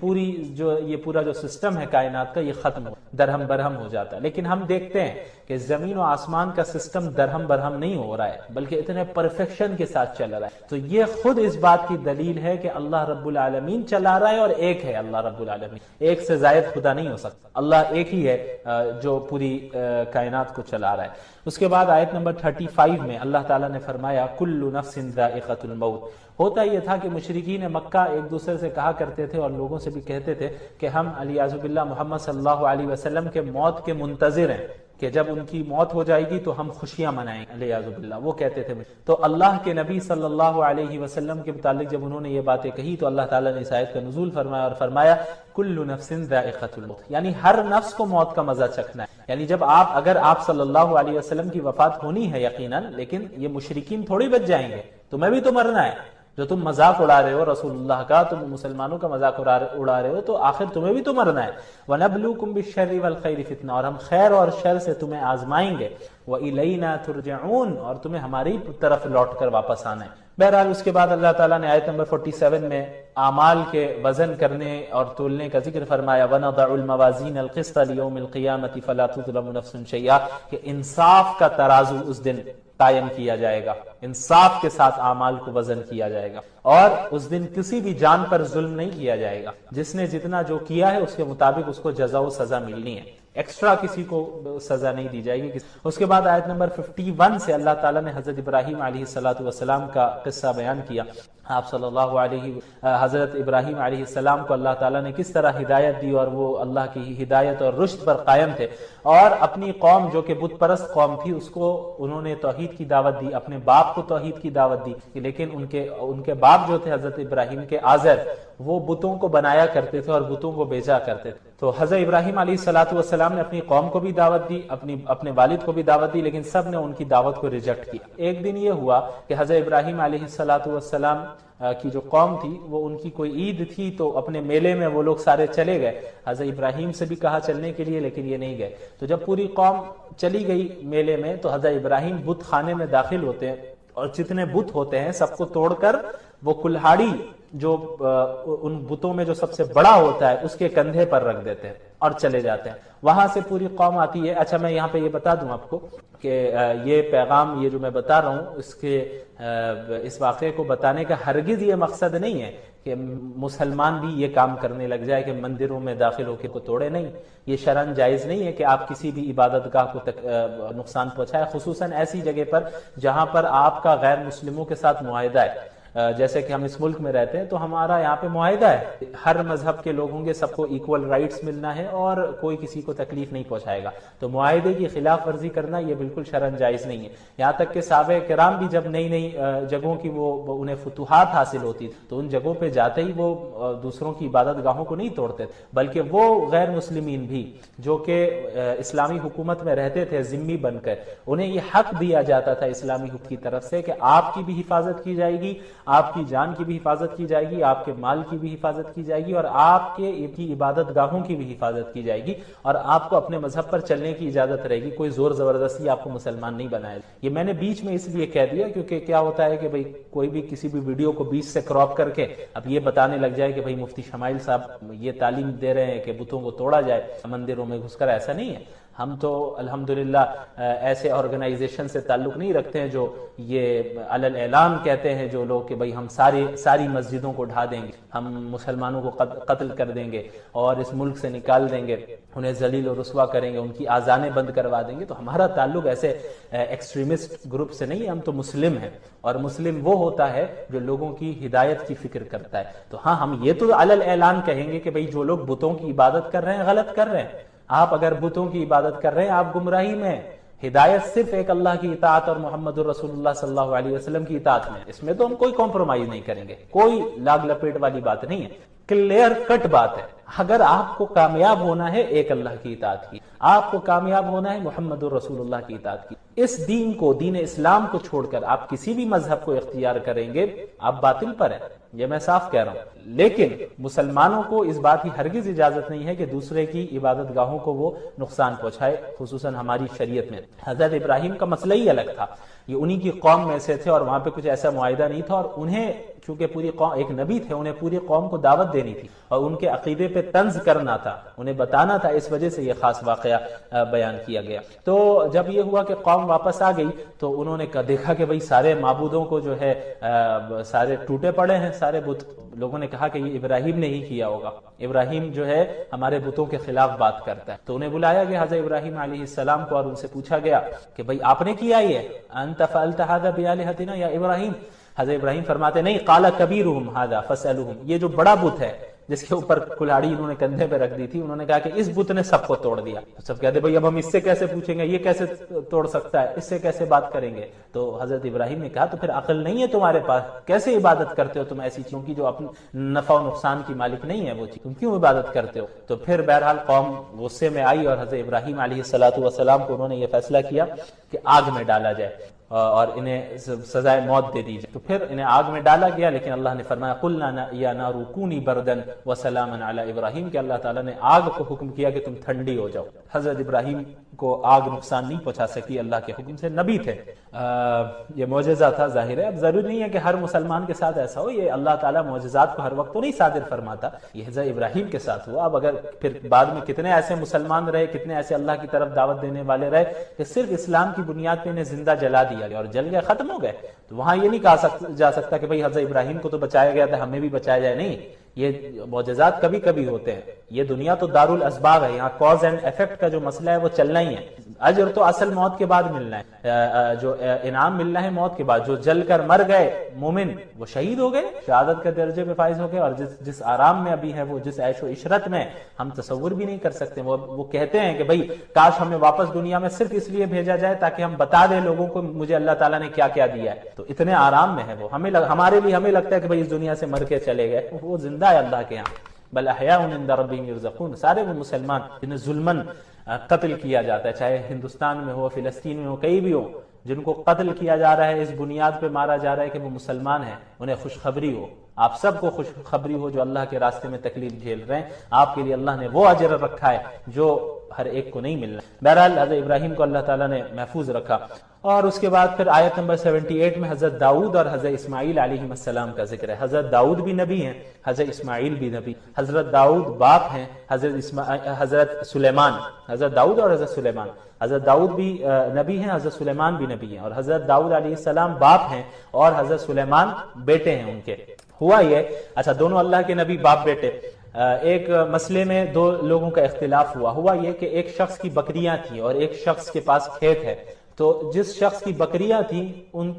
Speaker 2: یہ پورا جو سسٹم ہے کائنات کا یہ ختم ہو، درہم برہم ہو جاتا۔ لیکن ہم دیکھتے ہیں کہ زمین و آسمان کا سسٹم درہم برہم نہیں ہو رہا ہے بلکہ اتنے پرفیکشن کے ساتھ چل رہا ہے۔ تو یہ خود اس بات کی دلیل ہے کہ اللہ رب العالمین چلا رہا ہے اور ایک ہے اللہ رب العالمین، ایک سے زائد خدا نہیں ہو سکتا، اللہ ایک ہی ہے جو پوری کائنات کو چلا رہا ہے۔ اس کے بعد آیت نمبر 35 میں اللہ تعالیٰ نے فرمایا کل نفس ذائقۃ الموت۔ ہوتا یہ تھا کہ مشرکین مکہ ایک دوسرے سے کہا کرتے تھے اور لوگوں سے بھی کہتے تھے کہ ہم علیہ باللہ محمد صلی اللہ علیہ وسلم کے موت کے منتظر ہیں کہ جب ان کی موت ہو جائے گی تو ہم خوشیاں منائیں گے، علیہ باللہ وہ کہتے تھے۔ تو اللہ کے نبی صلی اللہ علیہ وسلم کے متعلق جب انہوں نے یہ باتیں کہی تو اللہ تعالیٰ نے اس آیت کا نزول فرمایا اور فرمایا کل نفس ذائقۃ الموت، یعنی ہر نفس کو موت کا مزہ چکھنا ہے۔ یعنی جب اگر آپ صلی اللہ علیہ وسلم کی وفات ہونی ہے یقیناً، لیکن یہ مشرکین تھوڑی بچ جائیں گے، تمہیں بھی تو مرنا ہے۔ جو تم مذاق اڑا رہے ہو رسول اللہ کا، تم مسلمانوں کا مذاق اڑا رہے ہو، تو آخر تمہیں بھی تو مرنا ہے۔ وَنَبْلُوكُمْ بِالشَّرِّ وَالْخَيْرِ فِتْنَةً اور ہم خیر اور شر سے تمہیں آزمائیں گے۔ وَإِلَيْنَا تُرْجَعُونَ اور تمہیں ہماری طرف لوٹ کر واپس آنا ہے۔ بہرحال اس کے بعد اللہ تعالیٰ نے آیت نمبر 47 میں اعمال کے وزن کرنے اور تولنے کا ذکر فرمایا وَنَضَعُ الْمَوَازِينَ الْقِسْطَ لِيَوْمِ الْقِيَامَةِ فَلَا تُظْلَمُ نَفْسٌ شَيْئًا کہ انصاف کا ترازو اس دن قائم کیا جائے گا، انصاف کے ساتھ اعمال کو وزن کیا جائے گا، اور اس دن کسی بھی جان پر ظلم نہیں کیا جائے گا، جس نے جتنا جو کیا ہے اس کے مطابق اس کو جزا و سزا ملنی ہے، ایکسٹرا کسی کو سزا نہیں دی جائے گی۔ اس کے بعد آیت نمبر 51 سے اللہ تعالیٰ نے حضرت ابراہیم علیہ السلام کا قصہ بیان کیا۔ آپ صلی اللہ علیہ حضرت ابراہیم علیہ السلام کو اللہ تعالیٰ نے کس طرح ہدایت دی اور وہ اللہ کی ہدایت اور رشد پر قائم تھے، اور اپنی قوم جو کہ بت پرست قوم تھی اس کو انہوں نے توحید کی دعوت دی، اپنے باپ کو توحید کی دعوت دی، لیکن ان کے باپ جو تھے حضرت ابراہیم کے آزر، وہ بتوں کو بنایا کرتے تھے اور بتوں کو بیچا کرتے تھے۔ تو حضرت ابراہیم علیہ السلام نے اپنی قوم کو بھی دعوت دی، اپنے والد کو بھی دعوت دی، لیکن سب نے ان کی دعوت کو ریجیکٹ کیا۔ ایک دن یہ ہوا کہ حضرت ابراہیم علیہ السلام کی جو قوم تھی وہ ان کی کوئی عید تھی، تو اپنے میلے میں وہ لوگ سارے چلے گئے، حضرت ابراہیم سے بھی کہا چلنے کے لیے لیکن یہ نہیں گئے۔ تو جب پوری قوم چلی گئی میلے میں تو حضرت ابراہیم بت خانے میں داخل ہوتے ہیں اور جتنے بت ہوتے ہیں سب کو توڑ کر وہ کلہاڑی جو ان بتوں میں جو سب سے بڑا ہوتا ہے اس کے کندھے پر رکھ دیتے ہیں۔ اور چلے جاتے ہیں. وہاں سے پوری قوم آتی ہے. اچھا میں یہاں پہ یہ بتا دوں آپ کو کہ یہ پیغام یہ جو میں بتا رہا ہوں اس واقعے کو بتانے کا ہرگز یہ مقصد نہیں ہے کہ مسلمان بھی یہ کام کرنے لگ جائے کہ مندروں میں داخل ہو کے کو توڑے. نہیں، یہ شرعاً جائز نہیں ہے کہ آپ کسی بھی عبادت گاہ کو نقصان پہنچائے، خصوصاً ایسی جگہ پر جہاں پر آپ کا غیر مسلموں کے ساتھ معاہدہ ہے. جیسے کہ ہم اس ملک میں رہتے ہیں تو ہمارا یہاں پہ معاہدہ ہے، ہر مذہب کے لوگوں کے سب کو ایکول رائٹس ملنا ہے اور کوئی کسی کو تکلیف نہیں پہنچائے گا. تو معاہدے کی خلاف ورزی کرنا یہ بالکل شرعاً جائز نہیں ہے. یہاں تک کہ صحابہ کرام بھی جب نئی نئی جگہوں کی وہ انہیں فتوحات حاصل ہوتی تو ان جگہوں پہ جاتے ہی وہ دوسروں کی عبادت گاہوں کو نہیں توڑتے، بلکہ وہ غیر مسلمین بھی جو کہ اسلامی حکومت میں رہتے تھے ذمہ بن کر، انہیں یہ حق دیا جاتا تھا اسلامی حکومت کی طرف سے کہ آپ کی بھی حفاظت کی جائے گی، آپ کی جان کی بھی حفاظت کی جائے گی، آپ کے مال کی بھی حفاظت کی جائے گی، اور آپ کے عبادت گاہوں کی بھی حفاظت کی جائے گی، اور آپ کو اپنے مذہب پر چلنے کی اجازت رہے گی. کوئی زور زبردستی آپ کو مسلمان نہیں بنائے. یہ میں نے بیچ میں اس لیے کہہ دیا کیونکہ کیا ہوتا ہے کہ بھئی کوئی بھی کسی بھی ویڈیو کو بیچ سے کراپ کر کے اب یہ بتانے لگ جائے کہ بھئی مفتی شمائل صاحب یہ تعلیم دے رہے ہیں کہ بتوں کو توڑا جائے مندروں میں گھس کر. ایسا نہیں ہے. ہم تو الحمدللہ ایسے آرگنائزیشن سے تعلق نہیں رکھتے ہیں جو یہ علل اعلان کہتے ہیں جو لوگ کہ بھئی ہم ساری مسجدوں کو ڈھا دیں گے، ہم مسلمانوں کو قتل کر دیں گے اور اس ملک سے نکال دیں گے، انہیں ذلیل و رسوا کریں گے، ان کی آذانیں بند کروا دیں گے. تو ہمارا تعلق ایسے ایکسٹریمسٹ گروپ سے نہیں ہے. ہم تو مسلم ہیں، اور مسلم وہ ہوتا ہے جو لوگوں کی ہدایت کی فکر کرتا ہے. تو ہاں ہم یہ تو علل اعلان کہیں گے کہ بھئی جو لوگ بتوں کی عبادت کر رہے ہیں غلط کر رہے ہیں. آپ اگر بتوں کی عبادت کر رہے ہیں آپ گمراہی میں. ہدایت صرف ایک اللہ کی اطاعت اور محمد رسول اللہ صلی اللہ علیہ وسلم کی اطاعت میں. اس میں تو ہم کوئی کمپرومائز نہیں کریں گے، کوئی لاگ لپیٹ والی بات نہیں ہے. کلیئر کٹ بات ہے. اگر آپ کو کامیاب ہونا ہے ایک اللہ کی اطاعت کی، آپ کو کامیاب ہونا ہے محمد رسول اللہ کی اطاعت کی. اس دین کو، دین اسلام کو چھوڑ کر آپ کسی بھی مذہب کو اختیار کریں گے آپ باطل پر ہیں. یہ میں صاف کہہ رہا ہوں. لیکن مسلمانوں کو اس بات کی ہرگز اجازت نہیں ہے کہ دوسرے کی عبادت گاہوں کو وہ نقصان پہنچائے، خصوصاً ہماری شریعت میں. حضرت ابراہیم کا مسئلہ ہی الگ تھا. یہ انہی کی قوم میں سے تھے اور وہاں پہ کچھ ایسا معاہدہ نہیں تھا، اور انہیں چونکہ پوری قوم ایک نبی تھے، انہیں پوری قوم کو دعوت دینی تھی اور ان کے عقیدے پہ طنز کرنا تھا، انہیں بتانا تھا. اس وجہ سے یہ خاص واقعہ بیان کیا گیا. تو جب یہ ہوا کہ قوم واپس آ گئی تو انہوں نے دیکھا کہ بھئی سارے معبودوں کو جو ہے سارے ٹوٹے پڑے ہیں سارے بت. لوگوں نے کہا کہ یہ ابراہیم نے ہی کیا ہوگا، ابراہیم جو ہے ہمارے بتوں کے خلاف بات کرتا ہے. تو انہیں بلایا گیا حضرت ابراہیم علیہ السلام کو اور ان سے پوچھا گیا کہ بھئی آپ نے کیا یہ انت فعلت هذا بآلهتنا یا ابراہیم؟ حضرت ابراہیم فرماتے نہیں، قال کبیرهم هذا فاسألوهم. یہ جو بڑا بت ہے جس کے اوپر کلہاڑی انہوں نے کندھے پہ رکھ دی تھی، انہوں نے کہا کہ اس بت نے سب کو توڑ دیا. سب کہتے بھئی اب ہم اس سے کیسے پوچھیں گے، یہ کیسے توڑ سکتا ہے، اس سے کیسے بات کریں گے. تو حضرت ابراہیم نے کہا تو پھر عقل نہیں ہے تمہارے پاس، کیسے عبادت کرتے ہو تم ایسی چیزوں کی جو اپنے نفع و نقصان کی مالک نہیں ہے وہ چیز، تم کیوں عبادت کرتے ہو؟ تو پھر بہرحال قوم غصے میں آئی اور حضرت ابراہیم علیہ السلام کو انہوں نے یہ فیصلہ کیا کہ آگ میں ڈالا جائے اور انہیں سزائے موت دے دی جائے. تو پھر انہیں آگ میں ڈالا گیا، لیکن اللہ نے فرمایا قلنا یا نار کونی بردن وسلاما علی ابراہیم، کہ اللہ تعالیٰ نے آگ کو حکم کیا کہ تم ٹھنڈی ہو جاؤ. حضرت ابراہیم کو آگ نقصان نہیں پہنچا سکی اللہ کے حکم سے، نبی تھے. یہ معجزہ تھا ظاہر ہے. اب ضروری نہیں ہے کہ ہر مسلمان کے ساتھ ایسا ہو، یہ اللہ تعالیٰ معجزات کو ہر وقت تو نہیں صادر فرماتا، یہ حضرت ابراہیم کے ساتھ ہوا. اب اگر پھر بعد میں کتنے ایسے مسلمان رہے، کتنے ایسے اللہ کی طرف دعوت دینے والے رہے کہ صرف اسلام کی بنیاد پہ انہیں زندہ جلا دیا گیا اور جل گئے، ختم ہو گئے. تو وہاں یہ نہیں کہا جا سکتا کہ بھئی حضرت ابراہیم کو تو بچایا گیا تھا ہمیں بھی بچایا جائے. نہیں، یہ معجزات کبھی کبھی ہوتے ہیں. یہ دنیا تو دار الاسباب ہے، یہاں کاز اینڈ ایفیکٹ کا جو مسئلہ ہے وہ چلنا ہی ہے. اجر تو اصل موت کے بعد ملنا ہے، جو انعام ملنا ہے موت کے بعد. جو جل کر مر گئے مومن وہ شہید ہو گئے، شہادت کے درجے پہ فائز ہو گئے، اور جس آرام میں ابھی ہے وہ جس عیش و عشرت میں ہم تصور بھی نہیں کر سکتے. وہ کہتے ہیں کہ بھئی کاش ہمیں واپس دنیا میں صرف اس لیے بھیجا جائے تاکہ ہم بتا دیں لوگوں کو مجھے اللہ تعالیٰ نے کیا کیا دیا ہے. تو اتنے آرام میں ہے وہ. ہمارے لیے ہمیں لگتا ہے کہ بھئی اس دنیا سے مر کے چلے گئے، وہ زندہ ہے اللہ کے یہاں. بل احیاء عند ربهم یرزقون. سارے وہ مسلمان جنہیں ظلماً قتل کیا جاتا ہے، چاہے ہندوستان میں ہو، فلسطین میں ہو، کہیں بھی ہو، جن کو قتل کیا جا رہا ہے اس بنیاد پہ مارا جا رہا ہے کہ وہ مسلمان ہیں، انہیں خوشخبری ہو. آپ سب کو خوشخبری ہو جو اللہ کے راستے میں تکلیف جھیل رہے ہیں، آپ کے لیے اللہ نے وہ اجر رکھا ہے جو ہر ایک کو نہیں ملنا. بہرحال حضرت ابراہیم کو اللہ تعالیٰ نے محفوظ رکھا. اور اس کے بعد پھر آیت نمبر 78 میں حضرت داؤد اور حضرت اسماعیل علیہ السلام کا ذکر ہے. حضرت داؤد بھی نبی ہیں، حضرت اسماعیل بھی نبی. حضرت داؤد باپ ہیں حضرت سلیمان، حضرت داؤد اور حضرت سلیمان. حضرت داؤد بھی نبی ہیں، حضرت سلیمان بھی نبی ہیں، اور حضرت داؤد علیہ السلام باپ ہیں اور حضرت سلیمان بیٹے ہیں ان کے. ہوا یہ، اچھا دونوں اللہ کے نبی باپ بیٹے. ایک مسئلے میں دو لوگوں کا اختلاف ہوا یہ کہ ایک شخص کی بکریاں تھیں اور ایک شخص کے پاس کھیت ہے. تو جس شخص کی بکریاں تھیں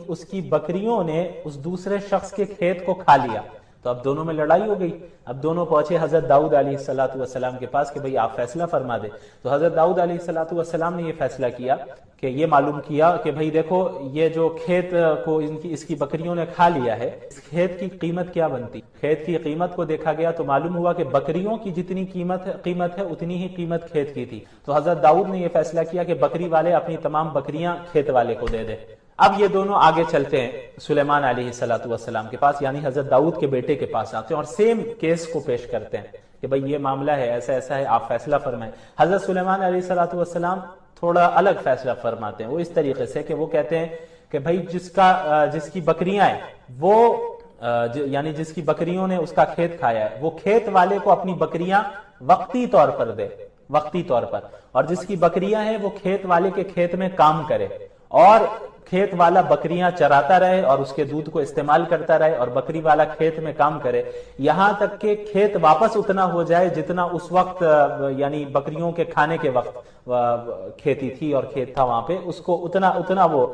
Speaker 2: اس کی بکریوں نے اس دوسرے شخص کے کھیت کو کھا لیا. تو اب دونوں میں لڑائی ہو گئی. اب دونوں پہنچے حضرت داؤد علیہ السلام کے پاس کہ بھئی آپ فیصلہ فرما دیں. تو حضرت داؤد علیہ السلام نے یہ فیصلہ کیا کہ یہ معلوم کیا کہ بھئی دیکھو یہ جو کھیت کو اس کی بکریوں نے کھا لیا ہے، اس کھیت کی قیمت کیا بنتی. کھیت کی قیمت کو دیکھا گیا تو معلوم ہوا کہ بکریوں کی جتنی قیمت ہے اتنی ہی قیمت کھیت کی تھی. تو حضرت داؤد نے یہ فیصلہ کیا کہ بکری والے اپنی تمام بکریاں کھیت والے کو دے دے. اب یہ دونوں آگے چلتے ہیں سلیمان علیہ السلام کے پاس، یعنی حضرت داؤد کے بیٹے کے پاس آتے ہیں اور سیم کیس کو پیش کرتے ہیں کہ بھئی یہ معاملہ ہے، ایسا ایسا ہے، آپ فیصلہ فرمائیں. حضرت سلیمان علیہ السلام تھوڑا الگ فیصلہ فرماتے ہیں. وہ اس طریقے سے کہ وہ کہتے ہیں کہ بھئی جس کی بکریاں ہیں وہ یعنی جس کی بکریوں نے اس کا کھیت کھایا ہے وہ کھیت والے کو اپنی بکریاں وقتی طور پر دے، وقتی طور پر. اور جس کی بکریاں ہیں وہ کھیت والے کے کھیت میں کام کرے اور کھیت والا بکریاں چراتا رہے اور اس کے دودھ کو استعمال کرتا رہے اور بکری والا کھیت میں کام کرے یہاں تک کہ کھیت واپس اتنا ہو جائے جتنا اس وقت یعنی بکریوں کے کھانے کے وقت کھیتی تھی اور کھیت تھا وہاں پہ، اس کو اتنا وہ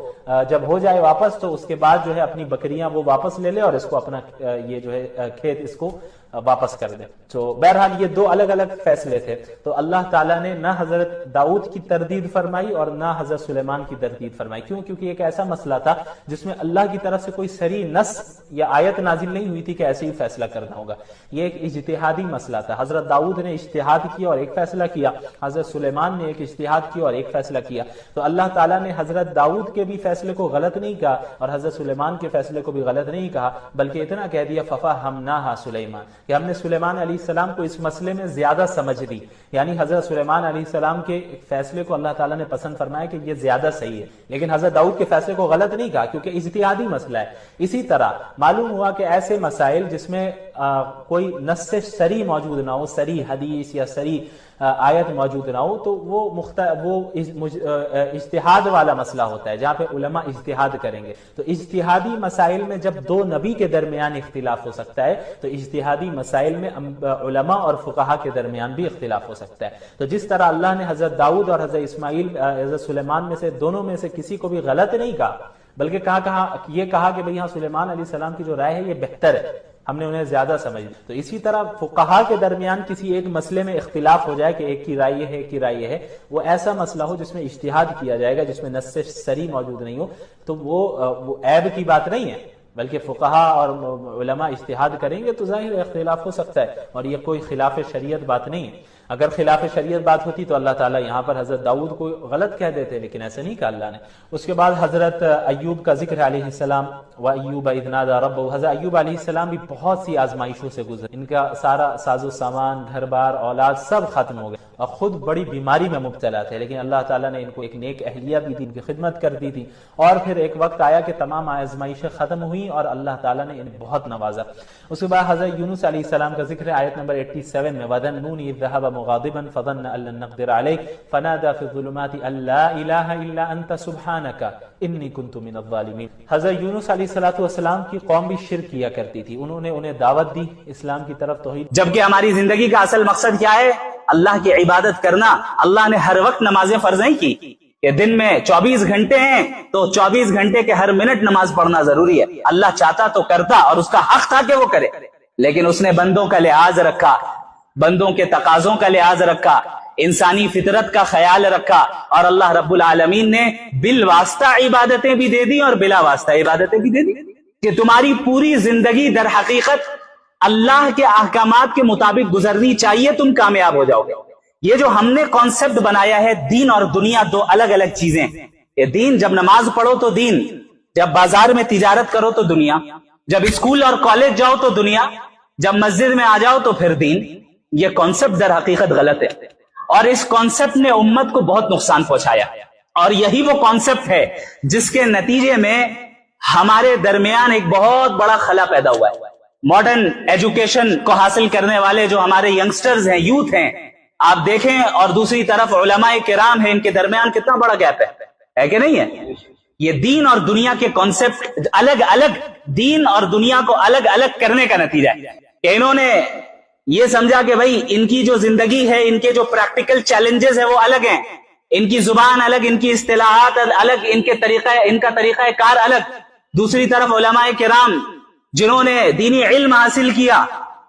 Speaker 2: جب ہو جائے واپس تو اس کے بعد جو ہے اپنی بکریاں وہ واپس لے لے اور اس کو اپنا یہ جو ہے کھیت اس کو واپس کر دے. تو بہرحال یہ دو الگ الگ فیصلے تھے. تو اللہ تعالیٰ نے نہ حضرت داؤد کی تردید فرمائی اور نہ حضرت سلیمان کی تردید فرمائی. کیوں؟ کیونکہ ایک ایسا مسئلہ تھا جس میں اللہ کی طرف سے کوئی صریح نص یا آیت نازل نہیں ہوئی تھی کہ ایسے ہی فیصلہ کرنا ہوگا. یہ ایک اجتہادی مسئلہ تھا. حضرت داؤد نے اجتہاد کیا اور ایک فیصلہ کیا، حضرت سلیمان نے ایک اجتہاد کیا اور ایک فیصلہ کیا. تو اللہ تعالیٰ نے حضرت داؤد کے بھی فیصلے کو غلط نہیں کہا اور حضرت سلیمان کے فیصلے کو بھی غلط نہیں کہا، بلکہ اتنا کہہ دیا فَفَهَّمْنَاهَا سلیمان، کہ ہم نے سلیمان علیہ السلام کو اس مسئلے میں زیادہ سمجھ دی. یعنی حضرت سلیمان علیہ السلام کے فیصلے کو اللہ تعالیٰ نے پسند فرمایا کہ یہ زیادہ صحیح ہے، لیکن حضرت داؤد کے فیصلے کو غلط نہیں کہا کیونکہ اجتہادی مسئلہ ہے. اسی طرح معلوم ہوا کہ ایسے مسائل جس میں کوئی نص صریح موجود نہ ہو، صریح حدیث یا صریح آیت موجود نہ ہو، تو وہ اجتہاد والا مسئلہ ہوتا ہے جہاں پہ علماء اجتہاد کریں گے. تو اجتہادی مسائل میں جب دو نبی کے درمیان اختلاف ہو سکتا ہے تو اجتہادی مسائل میں علماء اور فقہا کے درمیان بھی اختلاف ہو سکتا ہے. تو جس طرح اللہ نے حضرت داؤد اور حضرت اسماعیل حضرت سلیمان میں سے دونوں میں سے کسی کو بھی غلط نہیں کہا، بلکہ یہ کہا کہ بھئی ہاں سلیمان علیہ السلام کی جو رائے ہے یہ بہتر ہے، ہم نے انہیں زیادہ سمجھ. تو اسی طرح فقہا کے درمیان کسی ایک مسئلے میں اختلاف ہو جائے کہ ایک کی رائے ہے ایک کی رائے ہے، وہ ایسا مسئلہ ہو جس میں اجتہاد کیا جائے گا، جس میں نص صریح موجود نہیں ہو، تو وہ عیب کی بات نہیں ہے، بلکہ فقہا اور علماء اجتہاد کریں گے تو ظاہر اختلاف ہو سکتا ہے اور یہ کوئی خلاف شریعت بات نہیں ہے. اگر خلاف شریعت بات ہوتی تو اللہ تعالیٰ یہاں پر حضرت داؤد کو غلط کہہ دیتے، لیکن ایسا نہیں کہا اللہ نے. اس کے بعد حضرت ایوب کا ذکر علیہ السلام، وَأَيُّوبَ إِذْ نَادَىٰ رَبَّهُ. حضرت ایوب علیہ السلام بھی بہت سی آزمائشوں سے گزرے، ان کا سارا ساز و سامان، گھر بار، اولاد سب ختم ہو گئے اور خود بڑی بیماری میں مبتلا تھے، لیکن اللہ تعالیٰ نے ان کو ایک نیک اہلیہ بھی دی، ان کی خدمت کر دی تھی. اور پھر ایک وقت آیا کہ تمام آزمائشیں ختم ہوئی اور اللہ تعالیٰ نے انہیں بہت نوازا. اس کے بعد حضرت یونس علیہ السلام کا ذکر ہے آیت نمبر 87 میں، وَذَنُّونِ إِذْ ذَهَبَ مُغَاضِبًا فظن ان لن نقدر عليه فنادى في الظلمات ان لا اله الا انت سبحانك انی كنت من الظالمین. حضرت یونس علیہ السلام کی قوم بھی شرک کیا کرتی تھی، انہوں نے انہیں دعوت دی اسلام کی طرف، توحید.
Speaker 3: جبکہ ہماری زندگی کا اصل مقصد کیا ہے؟ اللہ کی عبادت کرنا. اللہ نے ہر وقت نمازیں فرض نہیں کی کہ دن میں 24 گھنٹے ہیں تو 24 گھنٹے کے ہر منٹ نماز پڑھنا ضروری ہے. اللہ چاہتا تو کرتا اور اس کا حق تھا کہ وہ کرے، لیکن اس نے بندوں کا لحاظ رکھا، بندوں کے تقاضوں کا لحاظ رکھا، انسانی فطرت کا خیال رکھا، اور اللہ رب العالمین نے بالواسطہ عبادتیں بھی دے دی اور بلا واسطہ عبادتیں بھی دے دی کہ تمہاری پوری زندگی در حقیقت اللہ کے احکامات کے مطابق گزرنی چاہیے، تم کامیاب ہو جاؤ گے. یہ جو ہم نے کانسیپٹ بنایا ہے دین اور دنیا دو الگ الگ چیزیں. یہ دین جب نماز پڑھو تو دین، جب بازار میں تجارت کرو تو دنیا، جب اسکول اور کالج جاؤ تو دنیا، جب مسجد میں آ جاؤ تو پھر دین. یہ کانسیپٹ در حقیقت غلط ہے اور اس کانسیپٹ نے امت کو بہت نقصان پہنچایا. اور یہی وہ کانسیپٹ ہے جس کے نتیجے میں ہمارے درمیان ایک بہت بڑا خلا پیدا ہوا ہے. ماڈرن ایجوکیشن کو حاصل کرنے والے جو ہمارے ینگسٹرز ہیں، یوتھ ہیں، آپ دیکھیں، اور دوسری طرف علماء کرام ہیں، ان کے درمیان کتنا بڑا گیپ ہے کہ نہیں ہے؟ یہ دین اور دنیا کے کانسیپٹ الگ الگ، دین اور دنیا کو الگ الگ کرنے کا نتیجہ ہے کہ انہوں نے یہ سمجھا کہ بھائی ان کی جو زندگی ہے، ان کے جو پریکٹیکل چیلنجز ہیں وہ الگ ہیں، ان کی زبان الگ، ان کی اصطلاحات الگ، ان کا طریقہ کار الگ. دوسری طرف علماء کرام جنہوں نے دینی علم حاصل کیا،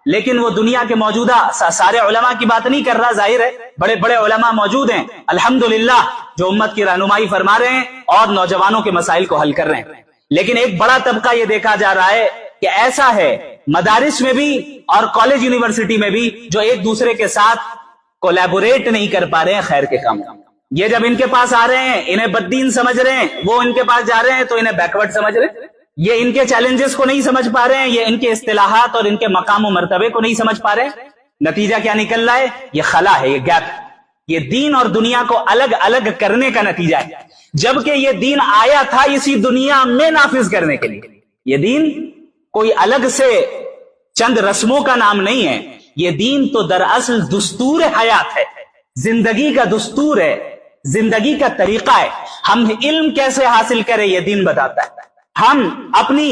Speaker 3: لیکن وہ دنیا کے موجودہ سارے علماء کی بات نہیں کر رہا، ظاہر ہے بڑے بڑے علماء موجود ہیں الحمدللہ جو امت کی رہنمائی فرما رہے ہیں اور نوجوانوں کے مسائل کو حل کر رہے ہیں. لیکن ایک بڑا طبقہ یہ دیکھا جا رہا ہے کہ ایسا ہے مدارس میں بھی اور کالج یونیورسٹی میں بھی جو ایک دوسرے کے ساتھ کولیبوریٹ نہیں کر پا رہے ہیں خیر کے کام. یہ جب ان کے پاس آ رہے ہیں انہیں بددین سمجھ رہے ہیں، وہ ان کے پاس جا رہے ہیں تو انہیں بیکورڈ سمجھ رہے ہیں. یہ ان کے چیلنجز کو نہیں سمجھ پا رہے ہیں، یہ ان کے اصطلاحات اور ان کے مقام و مرتبے کو نہیں سمجھ پا رہے ہیں. نتیجہ کیا نکل رہا ہے؟ یہ خلا ہے، یہ گیپ. یہ دین اور دنیا کو الگ الگ کرنے کا نتیجہ ہے، جبکہ یہ دین آیا تھا اسی دنیا میں نافذ کرنے کے لیے. یہ دین کوئی الگ سے چند رسموں کا نام نہیں ہے، یہ دین تو دراصل دستور حیات ہے، زندگی کا دستور ہے، زندگی کا طریقہ ہے. ہم علم کیسے حاصل کریں یہ دین بتاتا ہے، ہم اپنی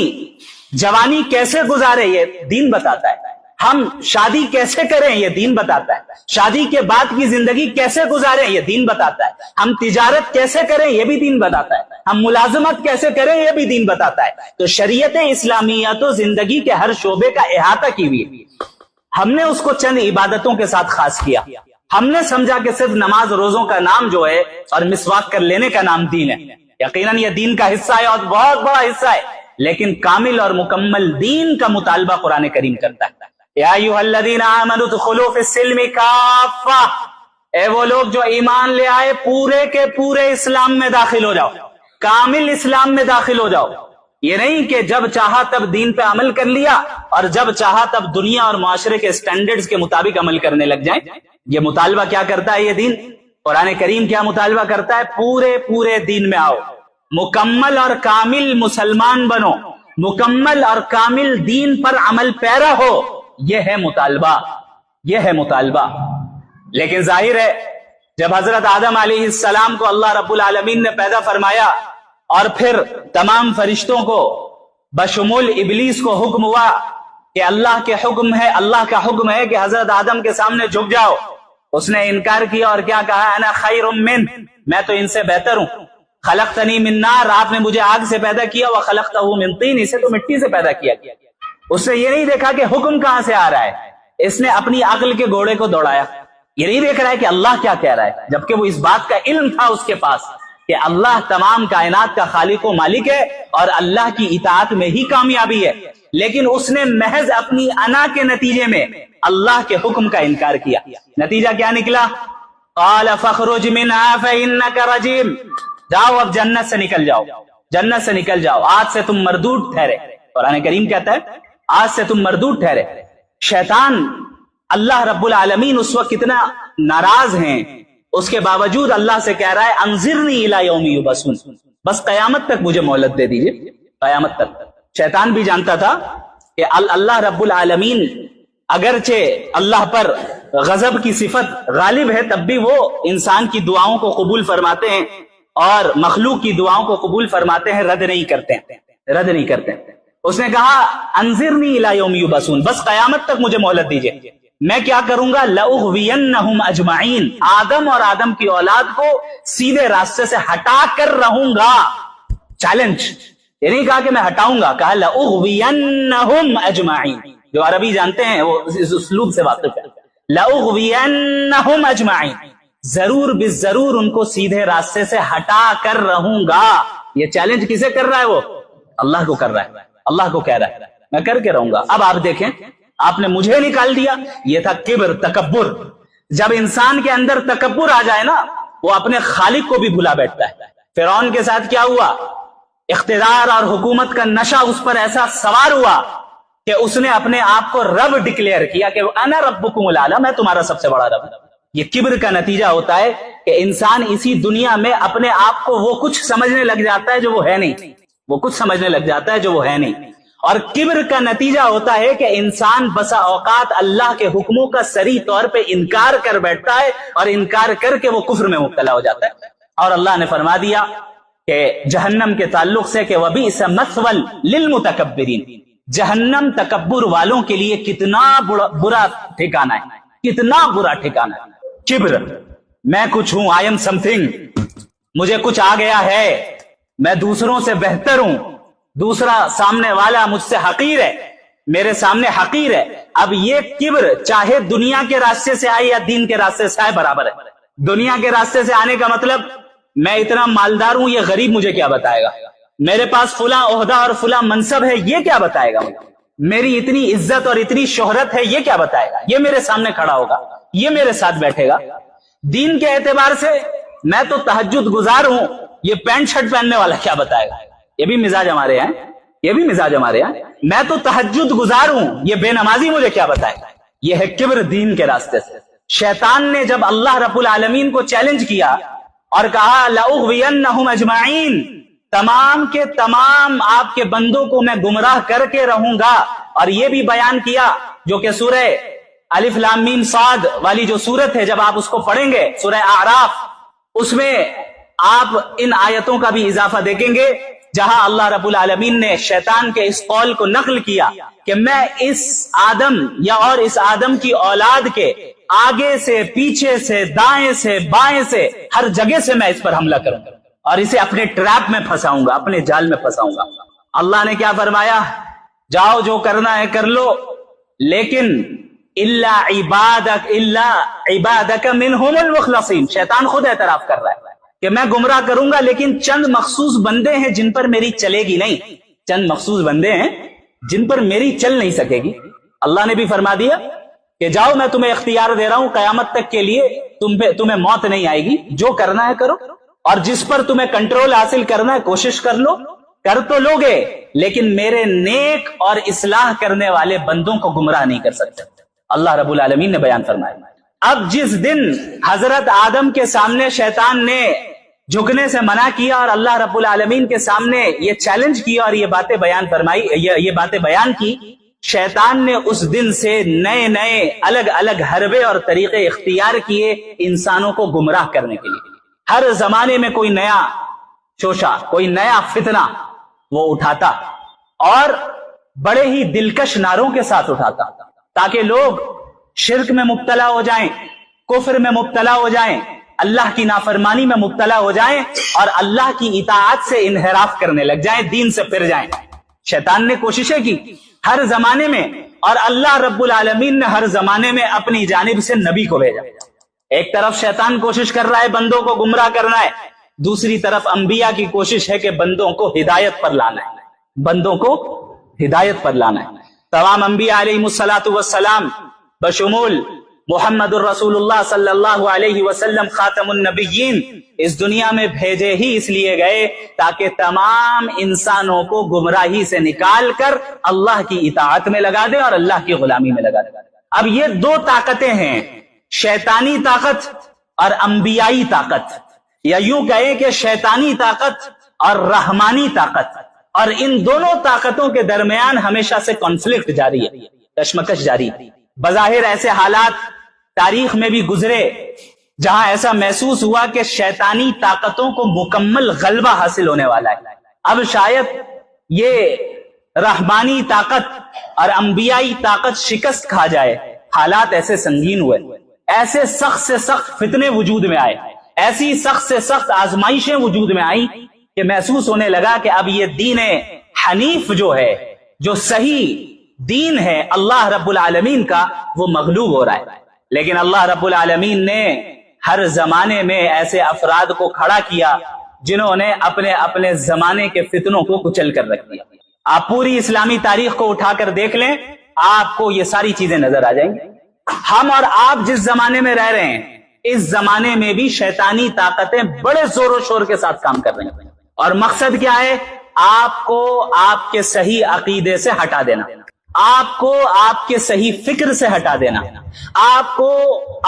Speaker 3: جوانی کیسے گزارے یہ دین بتاتا ہے، ہم شادی کیسے کریں یہ دین بتاتا ہے، شادی کے بعد کی زندگی کیسے گزاریں یہ دین بتاتا ہے، ہم تجارت کیسے کریں یہ بھی دین بتاتا ہے، ہم ملازمت کیسے کریں یہ بھی دین بتاتا ہے. تو شریعت اسلامیہ تو زندگی کے ہر شعبے کا احاطہ کی ہوئی ہے. ہم نے اس کو چند عبادتوں کے ساتھ خاص کیا. ہم نے سمجھا کہ صرف نماز روزوں کا نام جو ہے اور مسواک کر لینے کا نام دین ہے. یقیناً یہ دین کا حصہ ہے اور بہت بڑا حصہ ہے، لیکن کامل اور مکمل دین کا مطالبہ قرآن کریم کرتا ہے. یا ایھا الذین آمنوا ادخلوا فی السلم کافہ، اے وہ لوگ جو ایمان لے آئے پورے کے پورے اسلام میں داخل ہو جاؤ، کامل اسلام میں داخل ہو جاؤ. یہ نہیں کہ جب چاہا تب دین پہ عمل کر لیا اور جب چاہا تب دنیا اور معاشرے کے سٹینڈرڈز کے مطابق عمل کرنے لگ جائیں. یہ مطالبہ کیا کرتا ہے؟ یہ دین قرآن کریم کیا مطالبہ کرتا ہے؟ پورے دین میں آؤ، مکمل اور کامل مسلمان بنو، مکمل اور کامل دین پر عمل پیرا ہو. یہ ہے مطالبہ، یہ ہے مطالبہ. لیکن ظاہر ہے جب حضرت آدم علیہ السلام کو اللہ رب العالمین نے پیدا فرمایا اور پھر تمام فرشتوں کو بشمول ابلیس کو حکم ہوا کہ اللہ کے حکم ہے، اللہ کا حکم ہے کہ حضرت آدم کے سامنے جھک جاؤ، اس نے انکار کیا اور کیا کہا؟ انا خیر من، میں تو ان سے بہتر ہوں. خلقتنی من نار، آپ نے مجھے آگ سے پیدا کیا، وخلقتہ من طین، اسے تو مٹی سے پیدا کیا. اس نے یہ نہیں دیکھا کہ حکم کہاں سے آ رہا ہے، اس نے اپنی عقل کے گھوڑے کو دوڑایا. یہ نہیں دیکھ رہا ہے کہ اللہ کیا کہہ رہا ہے، جبکہ وہ اس بات کا علم تھا اس کے پاس کہ اللہ تمام کائنات کا خالق و مالک ہے اور اللہ کی اطاعت میں ہی کامیابی ہے. لیکن اس نے محض اپنی انا کے نتیجے میں اللہ کے حکم کا انکار کیا. نتیجہ کیا نکلا؟ قال فاخرج منها فانك رجیم، جاؤ اب جنت سے نکل جاؤ، جنت سے نکل جاؤ، آج سے تم مردود ٹھہرے. قرآن کریم کہتا ہے آج سے تم مردود ٹھہرے. شیطان، اللہ رب العالمین اس وقت کتنا ناراض ہیں، اس کے باوجود اللہ سے کہہ رہا ہے انظرنی الی یوم یبعثون، بس قیامت تک مجھے مہلت دے دیجئے، قیامت تک. شیطان بھی جانتا تھا کہ اللہ رب العالمین اگرچہ اللہ پر غضب کی صفت غالب ہے، تب بھی وہ انسان کی دعاؤں کو قبول فرماتے ہیں اور مخلوق کی دعاؤں کو قبول فرماتے ہیں، رد نہیں کرتے ہیں، رد نہیں کرتے ہیں. اس نے کہا انظرنی الی یوم یبعثون، بس قیامت تک مجھے مہلت دیجئے. میں کیا کروں گا؟ لأغوینہم اجمعین، آدم اور آدم کی اولاد کو سیدھے راستے سے ہٹا کر رہوں گا. چیلنج، یہ نہیں کہا کہ میں ہٹاؤں گا، کہا لأغوینہم اجمعین. جو عربی جانتے ہیں وہ اس اسلوب سے واقف ہے. لأغوینہم اجمعین، ضرور بالضرور ان کو سیدھے راستے سے ہٹا کر رہوں گا. یہ چیلنج کسے کر رہا ہے؟ وہ اللہ کو کر رہا ہے، اللہ کو کہہ رہا ہے میں کر کے رہوں گا. اب آپ دیکھیں، آپ نے مجھے نکال دیا، یہ تھا کبر، تکبر. جب انسان کے اندر تکبر آ جائے نا، وہ اپنے خالق کو بھی بھلا بیٹھتا ہے. فرعون کے ساتھ کیا ہوا؟ اقتدار اور حکومت کا نشہ اس پر ایسا سوار ہوا کہ اس نے اپنے آپ کو رب ڈکلیئر کیا کہ انا ربکم الاعلی، میں تمہارا سب سے بڑا رب. یہ کبر کا نتیجہ ہوتا ہے کہ انسان اسی دنیا میں اپنے آپ کو وہ کچھ سمجھنے لگ جاتا ہے جو وہ ہے نہیں، وہ کچھ سمجھنے لگ جاتا ہے جو وہ ہے نہیں. اور کبر کا نتیجہ ہوتا ہے کہ انسان بسا اوقات اللہ کے حکموں کا صریح طور پہ انکار کر بیٹھتا ہے اور انکار کر کے وہ کفر میں مبتلا ہو جاتا ہے. اور اللہ نے فرما دیا کہ جہنم کے تعلق سے کہ وَبِئْسَ مَثْوًى لِلْمُتَكَبِّرِينَ، جہنم تکبر والوں کے لیے کتنا برا ٹھکانہ ہے، کتنا برا ٹھکانہ ہے. کبر، میں کچھ ہوں، آئی ایم سم تھنگ، مجھے کچھ آ گیا ہے، میں دوسروں سے بہتر ہوں، دوسرا سامنے والا مجھ سے حقیر ہے، میرے سامنے حقیر ہے. اب یہ کبر چاہے دنیا کے راستے سے آئے یا دین کے راستے سے آئے برابر ہے. دنیا کے راستے سے آنے کا مطلب میں اتنا مالدار ہوں، یہ غریب مجھے کیا بتائے گا، میرے پاس فلاں عہدہ اور فلاں منصب ہے، یہ کیا بتائے گا، میری اتنی عزت اور اتنی شہرت ہے، یہ کیا بتائے گا، یہ میرے سامنے کھڑا ہوگا، یہ میرے ساتھ بیٹھے گا. دین کے اعتبار سے میں تو تہجد گزار ہوں، یہ پینٹ شرٹ پہننے والا کیا بتائے گا. یہ بھی مزاج ہمارے ہیں، یہ بھی مزاج ہمارے ہیں. میں تو تہجد گزار ہوں، یہ بے نمازی مجھے کیا بتائے گا. یہ ہے کبر دین کے راستے سے. شیطان نے جب اللہ رب العالمین کو چیلنج کیا اور کہا لَأُغْوِيَنَّهُمْ أَجْمَعِينَ، تمام کے تمام آپ کے بندوں کو میں گمراہ کر کے رہوں گا. اور یہ بھی بیان کیا جو کہ سورہ الف لام میم صاد والی جو سورت ہے، جب آپ اس کو پڑھیں گے سورہ اعراف، اس میں آپ ان آیتوں کا بھی اضافہ دیکھیں گے جہاں اللہ رب العالمین نے شیطان کے اس قول کو نقل کیا کہ میں اس آدم یا اور اس آدم کی اولاد کے آگے سے، پیچھے سے، دائیں سے، بائیں سے، ہر جگہ سے میں اس پر حملہ کروں گا اور اسے اپنے ٹریپ میں پھنساؤں گا، اپنے جال میں پھنساؤں گا. اللہ نے کیا فرمایا؟ جاؤ جو کرنا ہے کر لو، لیکن الا عبادک منہم المخلصین. شیطان خود اعتراف کر رہا ہے کہ میں گمراہ کروں گا، لیکن چند مخصوص بندے ہیں جن پر میری چلے گی نہیں، چند مخصوص بندے ہیں جن پر میری چل نہیں سکے گی. اللہ نے بھی فرما دیا کہ جاؤ میں تمہیں اختیار دے رہا ہوں قیامت تک کے لیے، تمہیں موت نہیں آئے گی، جو کرنا ہے کرو، اور جس پر تمہیں کنٹرول حاصل کرنا ہے کوشش کر لو، کر تو لوگے لیکن میرے نیک اور اصلاح کرنے والے بندوں کو گمراہ نہیں کر سکتے. اللہ رب العالمین نے بیان فرمایا. اب جس دن حضرت آدم کے سامنے شیطان نے جھکنے سے منع کیا اور اللہ رب العالمین کے سامنے یہ چیلنج کیا اور یہ باتیں بیان فرمائی، یہ باتیں بیان کی، شیطان نے اس دن سے نئے نئے الگ الگ حربے اور طریقے اختیار کیے انسانوں کو گمراہ کرنے کے لیے. ہر زمانے میں کوئی نیا شوشہ، کوئی نیا فتنہ وہ اٹھاتا اور بڑے ہی دلکش نعروں کے ساتھ اٹھاتا تاکہ لوگ شرک میں مبتلا ہو جائیں، کفر میں مبتلا ہو جائیں، اللہ کی نافرمانی میں مبتلا ہو جائیں اور اللہ کی اطاعت سے انحراف کرنے لگ جائیں، دین سے پھر جائیں. شیطان نے کوششیں کی ہر زمانے میں، اور اللہ رب العالمین نے ہر زمانے میں اپنی جانب سے نبی کو بھیجا. ایک طرف شیطان کوشش کر رہا ہے بندوں کو گمراہ کرنا ہے، دوسری طرف انبیاء کی کوشش ہے کہ بندوں کو ہدایت پر لانا ہے، بندوں کو ہدایت پر لانا ہے. تمام انبیاء علیہ الصلوۃ والسلام بشمول محمد الرسول اللہ صلی اللہ علیہ وسلم خاتم النبیین اس دنیا میں بھیجے ہی اس لیے گئے تاکہ تمام انسانوں کو گمراہی سے نکال کر اللہ کی اطاعت میں لگا دے اور اللہ کی غلامی میں لگا دے. اب یہ دو طاقتیں ہیں، شیطانی طاقت اور انبیائی طاقت، یا یوں کہیں کہ شیطانی طاقت اور رحمانی طاقت، اور ان دونوں طاقتوں کے درمیان ہمیشہ سے کانفلکٹ جاری ہے، کشمکش جاری ہے. بظاہر ایسے حالات تاریخ میں بھی گزرے جہاں ایسا محسوس ہوا کہ شیطانی طاقتوں کو مکمل غلبہ حاصل ہونے والا ہے. اب شاید یہ رحمانی طاقت اور انبیائی طاقت شکست کھا جائے. حالات ایسے سنگین ہوئے، ایسے سخت سے سخت فتنے وجود میں آئے، ایسی سخت سے سخت آزمائشیں وجود میں آئیں کہ محسوس ہونے لگا کہ اب یہ دین حنیف جو ہے، جو صحیح دین ہے اللہ رب العالمین کا، وہ مغلوب ہو رہا ہے. لیکن اللہ رب العالمین نے ہر زمانے میں ایسے افراد کو کھڑا کیا جنہوں نے اپنے اپنے زمانے کے فتنوں کو کچل کر رکھ دیا. آپ پوری اسلامی تاریخ کو اٹھا کر دیکھ لیں، آپ کو یہ ساری چیزیں نظر آ جائیں گی. ہم اور آپ جس زمانے میں رہ رہے ہیں، اس زمانے میں بھی شیطانی طاقتیں بڑے زور و شور کے ساتھ کام کر رہی ہیں، اور مقصد کیا ہے؟ آپ کو آپ کے صحیح عقیدے سے ہٹا دینا، آپ کو آپ کے صحیح فکر سے ہٹا دینا، آپ کو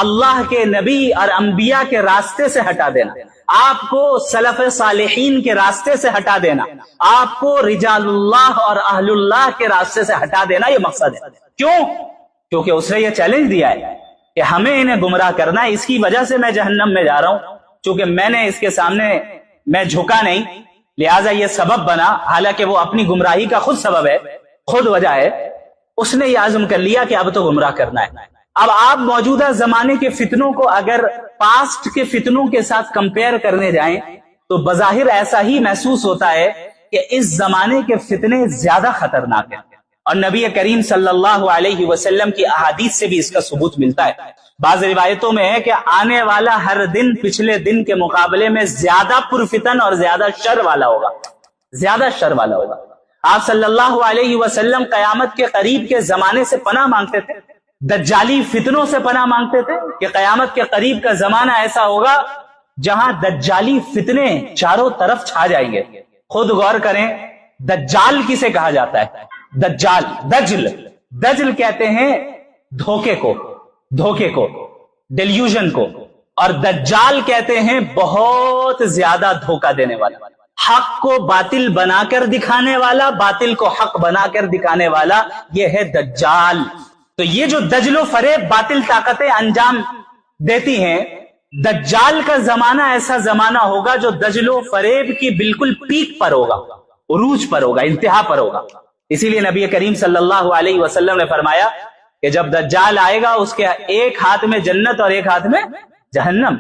Speaker 3: اللہ کے نبی اور انبیاء کے راستے سے ہٹا دینا، آپ کو سلف صالحین کے راستے سے ہٹا دینا، آپ کو رجال اللہ اور اہل اللہ کے راستے سے ہٹا دینا، یہ مقصد ہے۔ کیوں؟ کیونکہ اس نے یہ چیلنج دیا ہے کہ ہمیں انہیں گمراہ کرنا ہے، اس کی وجہ سے میں جہنم میں جا رہا ہوں، چونکہ میں نے اس کے سامنے میں جھکا نہیں، لہٰذا یہ سبب بنا، حالانکہ وہ اپنی گمراہی کا خود سبب ہے، خود وجہ ہے، اس نے یہ عزم کر لیا کہ اب تو گمراہ کرنا ہے۔ اب آپ موجودہ زمانے کے فتنوں کو اگر پاسٹ کے فتنوں کے ساتھ کمپیئر کرنے جائیں تو بظاہر ایسا ہی محسوس ہوتا ہے کہ اس زمانے کے فتنے زیادہ خطرناک ہیں، اور نبی کریم صلی اللہ علیہ وسلم کی احادیث سے بھی اس کا ثبوت ملتا ہے۔ بعض روایتوں میں ہے کہ آنے والا ہر دن پچھلے دن کے مقابلے میں زیادہ پرفتن اور زیادہ شر والا ہوگا، زیادہ شر والا ہوگا۔ آپ صلی اللہ علیہ وسلم قیامت کے قریب کے زمانے سے پناہ مانگتے تھے، دجالی فتنوں سے پناہ مانگتے تھے کہ قیامت کے قریب کا زمانہ ایسا ہوگا جہاں دجالی فتنے چاروں طرف چھا جائیں گے۔ خود غور کریں، دجال کسے کہا جاتا ہے؟ دجال، دجل کہتے ہیں دھوکے کو، ڈیلیوژن کو، اور دجال کہتے ہیں بہت زیادہ دھوکہ دینے والا، حق کو باطل بنا کر دکھانے والا، باطل کو حق بنا کر دکھانے والا، یہ ہے دجال۔ تو یہ جو دجل و فریب باطل طاقتیں انجام دیتی ہیں، دجال کا زمانہ ایسا زمانہ ہوگا جو دجل و فریب کی بالکل پیک پر ہوگا، عروج پر ہوگا، انتہا پر ہوگا۔ اسی لیے نبی کریم صلی اللہ علیہ وسلم نے فرمایا کہ جب دجال آئے گا اس کے ایک ہاتھ میں جنت اور ایک ہاتھ میں جہنم،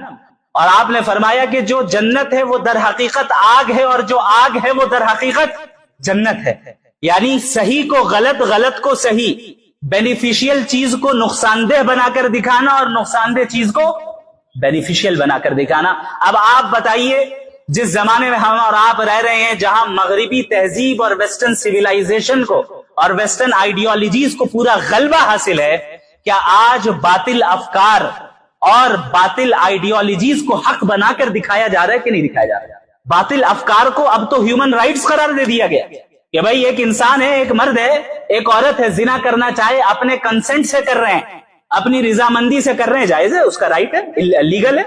Speaker 3: اور آپ نے فرمایا کہ جو جنت ہے وہ در حقیقت آگ ہے، اور جو آگ ہے وہ در حقیقت جنت ہے۔ یعنی صحیح کو غلط، غلط کو صحیح، بینیفیشیل چیز کو نقصان دہ بنا کر دکھانا اور نقصان دہ چیز کو بینیفیشیل بنا کر دکھانا۔ اب آپ بتائیے، جس زمانے میں ہم اور آپ رہ رہے ہیں جہاں مغربی تہذیب اور ویسٹرن سویلائزیشن کو اور ویسٹرن آئیڈیالوجیز کو پورا غلبہ حاصل ہے، کیا آج باطل افکار اور باطل آئیڈیالوجیز کو حق بنا کر دکھایا جا رہا ہے کہ نہیں دکھایا جا رہا ہے؟ باطل افکار کو اب تو ہیومن رائٹس قرار دے دیا گیا کہ بھائی ایک انسان ہے، ایک مرد ہے، ایک عورت ہے، زنا کرنا چاہے اپنے کنسنٹ سے کر رہے ہیں، اپنی رضامندی سے کر رہے ہیں، جائز ہے، اس کا رائٹ ہے، لیگل ہے،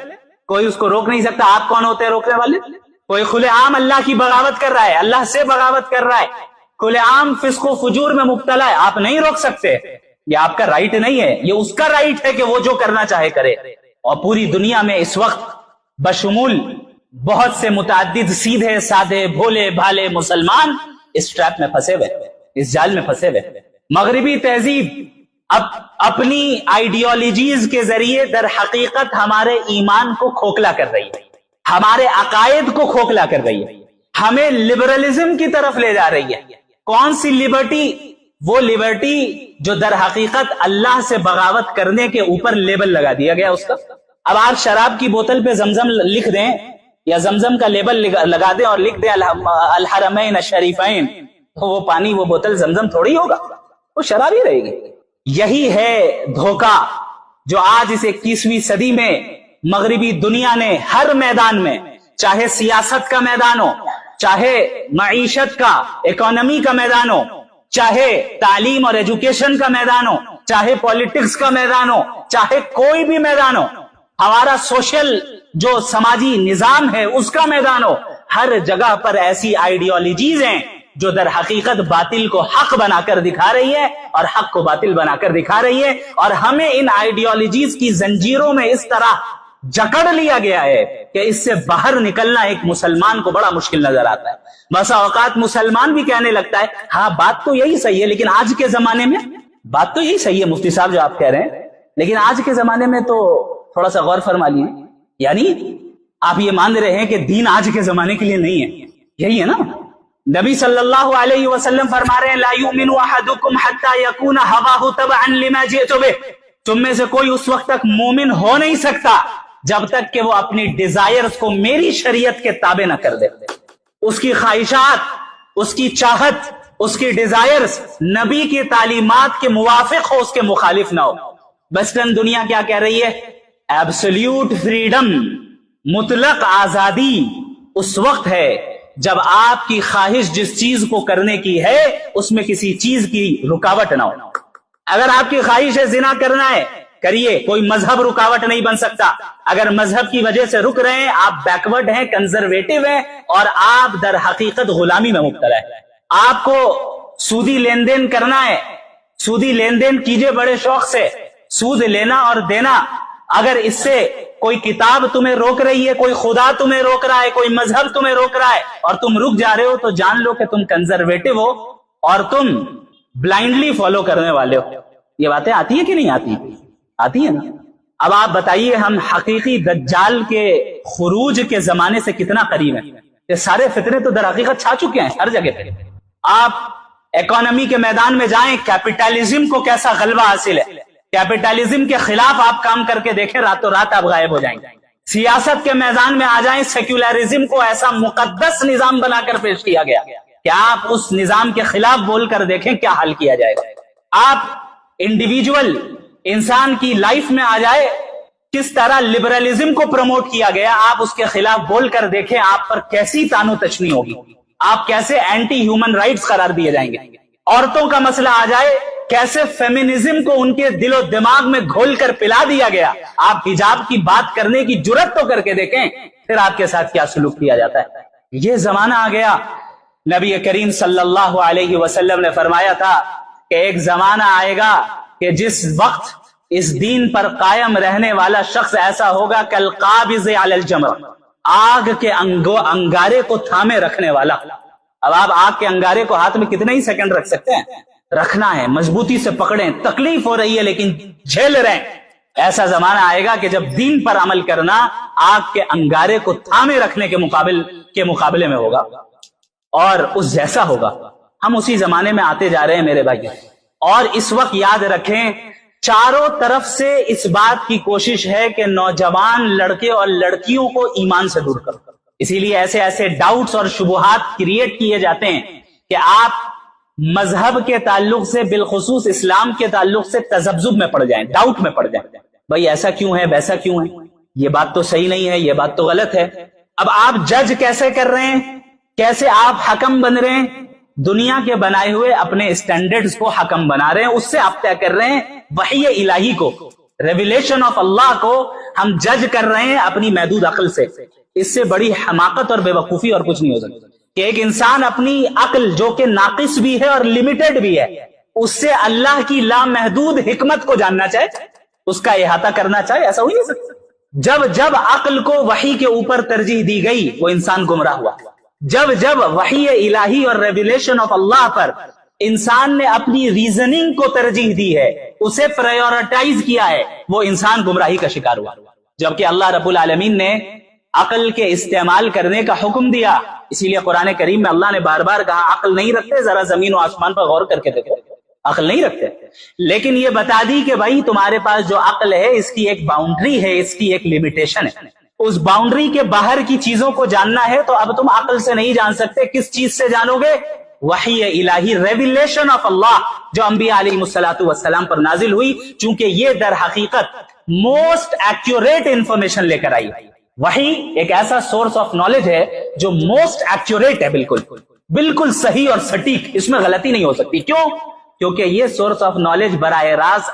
Speaker 3: کوئی اس کو روک نہیں سکتا۔ آپ کون ہوتے ہیں روکنے والے؟ کوئی کھلے عام اللہ کی بغاوت کر رہا ہے، اللہ سے بغاوت کر رہا ہے، کھلے عام فسق و فجور میں مبتلا ہے، آپ نہیں روک سکتے، یہ آپ کا رائٹ نہیں ہے، یہ اس کا رائٹ ہے کہ وہ جو کرنا چاہے کرے۔ اور پوری دنیا میں اس وقت بشمول بہت سے متعدد سیدھے سادے بھولے بھالے مسلمان اس ٹریپ میں پھنسے ہوئے، اس جال میں پھنسے ہوئے۔ مغربی تہذیب اپنی آئیڈیالوجیز کے ذریعے در حقیقت ہمارے ایمان کو کھوکھلا کر رہی ہے، ہمارے عقائد کو کھوکھلا کر رہی ہے، ہمیں لبرلزم کی طرف لے جا رہی ہے۔ کون سی لبرٹی؟ وہ لبرٹی جو در حقیقت اللہ سے بغاوت کرنے کے اوپر لیبل لگا دیا گیا اس کا۔ اب آپ شراب کی بوتل پہ زمزم لکھ دیں یا زمزم کا لیبل لگا دیں اور لکھ دیں الحرمین الشریفین، تو وہ پانی، وہ بوتل زمزم تھوڑی ہوگا، وہ شراب ہی رہے گی۔ یہی ہے دھوکہ جو آج اس 21ویں صدی میں مغربی دنیا نے ہر میدان میں، چاہے سیاست کا میدان ہو، چاہے معیشت کا، اکانومی کا میدان ہو، چاہے تعلیم اور ایجوکیشن کا میدان ہو، چاہے پولیٹکس کا میدان ہو، چاہے کوئی بھی میدان ہو، ہمارا سوشل جو سماجی نظام ہے اس کا میدان ہو، ہر جگہ پر ایسی آئیڈیالوجیز ہیں جو در حقیقت باطل کو حق بنا کر دکھا رہی ہے اور حق کو باطل بنا کر دکھا رہی ہے، اور ہمیں ان آئیڈیالوجیز کی زنجیروں میں اس طرح جکڑ لیا گیا ہے کہ اس سے باہر نکلنا ایک مسلمان کو بڑا مشکل نظر آتا ہے۔ بسا اوقات مسلمان بھی کہنے لگتا ہے ہاں بات تو یہی صحیح ہے، لیکن آج کے زمانے میں بات تو یہی صحیح ہے مفتی صاحب جو آپ کہہ رہے ہیں، لیکن آج کے زمانے میں تو تھوڑا سا غور فرما لیے، یعنی آپ یہ مان رہے ہیں کہ دین آج کے زمانے کے لیے نہیں ہے، یہی ہے نا؟ نبی صلی اللہ علیہ وسلم فرما رہے ہیں لا یؤمن احدکم حتی یکون ہواہ تبعا لما جئت بہ، تم میں سے کوئی اس وقت تک مومن ہو نہیں سکتا جب تک کہ وہ اپنی ڈیزائرز کو میری شریعت کے تابع نہ کر دے، اس کی خواہشات، اس کی چاہت، اس کی ڈیزائرز نبی کی تعلیمات کے موافق ہو، اس کے مخالف نہ ہو۔ ویسٹرن دنیا کیا کہہ رہی ہے؟ ایبسلیوٹ فریڈم، مطلق آزادی اس وقت ہے جب آپ کی خواہش جس چیز کو کرنے کی ہے اس میں کسی چیز کی رکاوٹ نہ ہو. اگر آپ کی خواہش ہے زنا کرنا ہے کریے، کوئی مذہب رکاوٹ نہیں بن سکتا. اگر مذہب کی وجہ سے رک رہے ہیں آپ بیکورڈ ہیں، کنزرویٹو ہیں، اور آپ در حقیقت غلامی میں مبتلا ہے. آپ کو سودی لین دین کرنا ہے، سودی لین دین کیجئے بڑے شوق سے. سود لینا اور دینا، اگر اس سے کوئی کتاب تمہیں روک رہی ہے، کوئی خدا تمہیں روک رہا ہے، کوئی مذہب تمہیں روک رہا ہے اور تم رک جا رہے ہو، تو جان لو کہ تم کنزرویٹو ہو اور تم بلائنڈلی فالو کرنے والے ہو. یہ باتیں آتی ہیں کہ نہیں آتی؟ آتی ہیں نا. اب آپ بتائیے ہم حقیقی دجال کے خروج کے زمانے سے کتنا قریب ہیں؟ یہ سارے فتنے تو در حقیقت چھا چکے ہیں ہر جگہ پہ. آپ اکانومی کے میدان میں جائیں، کیپٹلزم کو کیسا غلبہ حاصل ہے. کیپٹلزم کے خلاف آپ کام کر کے دیکھیں، راتوں رات آپ غائب ہو جائیں گے. سیاست کے میدان میں آ جائیں، سیکولرزم کو ایسا مقدس نظام بنا کر پیش کیا گیا کہ آپ اس نظام کے خلاف بول کر دیکھیں کیا حل کیا جائے گا. آپ انڈیویجول انسان کی لائف میں آ جائے، کس طرح لبرلزم کو پروموٹ کیا گیا، آپ اس کے خلاف بول کر دیکھیں آپ پر کیسی تانو تشنی ہوگی، آپ کیسے اینٹی ہیومن رائٹس قرار دیے جائیں گے. عورتوں کا مسئلہ آ جائے، کیسے فیمنزم کو ان کے دل و دماغ میں گھول کر پلا دیا گیا. آپ حجاب کی بات کرنے کی جرات تو کر کے دیکھیں، پھر آپ کے ساتھ کیا سلوک کیا جاتا ہے. یہ زمانہ آ گیا. نبی کریم صلی اللہ علیہ وسلم نے فرمایا تھا کہ ایک زمانہ آئے گا کہ جس وقت اس دین پر قائم رہنے والا شخص ایسا ہوگا کالقابض علی الجمر، آگ کے انگارے کو تھامے رکھنے والا. اب آپ آگ کے انگارے کو ہاتھ میں کتنے ہی سیکنڈ رکھ سکتے ہیں؟ رکھنا ہے، مضبوطی سے پکڑیں. تکلیف ہو رہی ہے لیکن جھیل رہے ہیں. ایسا زمانہ آئے گا کہ جب دین پر عمل کرنا آگ کے انگارے کو تھامے رکھنے کے مقابلے میں ہوگا، اور اس جیسا ہوگا. ہم اسی زمانے میں آتے جا رہے ہیں میرے بھائی. اور اس وقت یاد رکھیں، چاروں طرف سے اس بات کی کوشش ہے کہ نوجوان لڑکے اور لڑکیوں کو ایمان سے دور کرو. اسی لیے ایسے ایسے ڈاؤٹس اور شبہات کریٹ کیے جاتے ہیں کہ آپ مذہب کے تعلق سے، بالخصوص اسلام کے تعلق سے تذبذب میں پڑ جائیں، ڈاؤٹ میں پڑ جائیں. بھائی ایسا کیوں ہے، ویسا کیوں ہے، یہ بات تو صحیح نہیں ہے، یہ بات تو غلط ہے. اب آپ جج کیسے کر رہے ہیں، کیسے آپ حکم بن رہے ہیں؟ دنیا کے بنائے ہوئے اپنے اسٹینڈرڈز کو حکم بنا رہے ہیں، اس سے آپ طے کر رہے ہیں. وحی الہی کو، ریویلیشن آف اللہ کو ہم جج کر رہے ہیں اپنی محدود عقل سے. اس سے بڑی حماقت اور بے وقوفی اور کچھ نہیں ہو سکتی کہ ایک انسان اپنی عقل جو کہ ناقص بھی ہے اور لمیٹڈ بھی ہے، اس سے اللہ کی لامحدود حکمت کو جاننا چاہے، اس کا احاطہ کرنا چاہے. ایسا ہو نہیں سکتا. جب عقل کو وحی کے اوپر ترجیح دی گئی وہ انسان گمراہ ہوا. جب وحی الہی اور ریویلیشن آف اللہ پر انسان نے اپنی ریزننگ کو ترجیح دی ہے، اسے پرائیورٹائز کیا ہے، وہ انسان گمراہی کا شکار ہوا. جبکہ اللہ رب العالمین نے عقل کے استعمال کرنے کا حکم دیا. اسی لیے قرآن کریم میں اللہ نے بار بار کہا عقل نہیں رکھتے، ذرا زمین و آسمان پر غور کر کے دیکھو، عقل نہیں رکھتے. لیکن یہ بتا دی کہ بھائی تمہارے پاس جو عقل ہے اس کی ایک باؤنڈری ہے، اس کی ایک لمیٹیشن ہے. اس باؤنڈری کے باہر کی چیزوں کو جاننا ہے تو اب تم عقل سے نہیں جان سکتے. کس چیز سے جانو گے؟ وحی الہی، ریویلیشن آف اللہ جو انبیاء علیہ السلام پر نازل ہوئی، چونکہ یہ در حقیقت موسٹ ایکوریٹ انفارمیشن لے کر آئی. وحی ایک ایسا سورس آف نالج ہے جو موسٹ ایکوریٹ ہے، بالکل صحیح اور سٹیک، اس میں غلطی نہیں ہو سکتی. کیوں؟ کیونکہ یہ سورس آف نالج براہ راست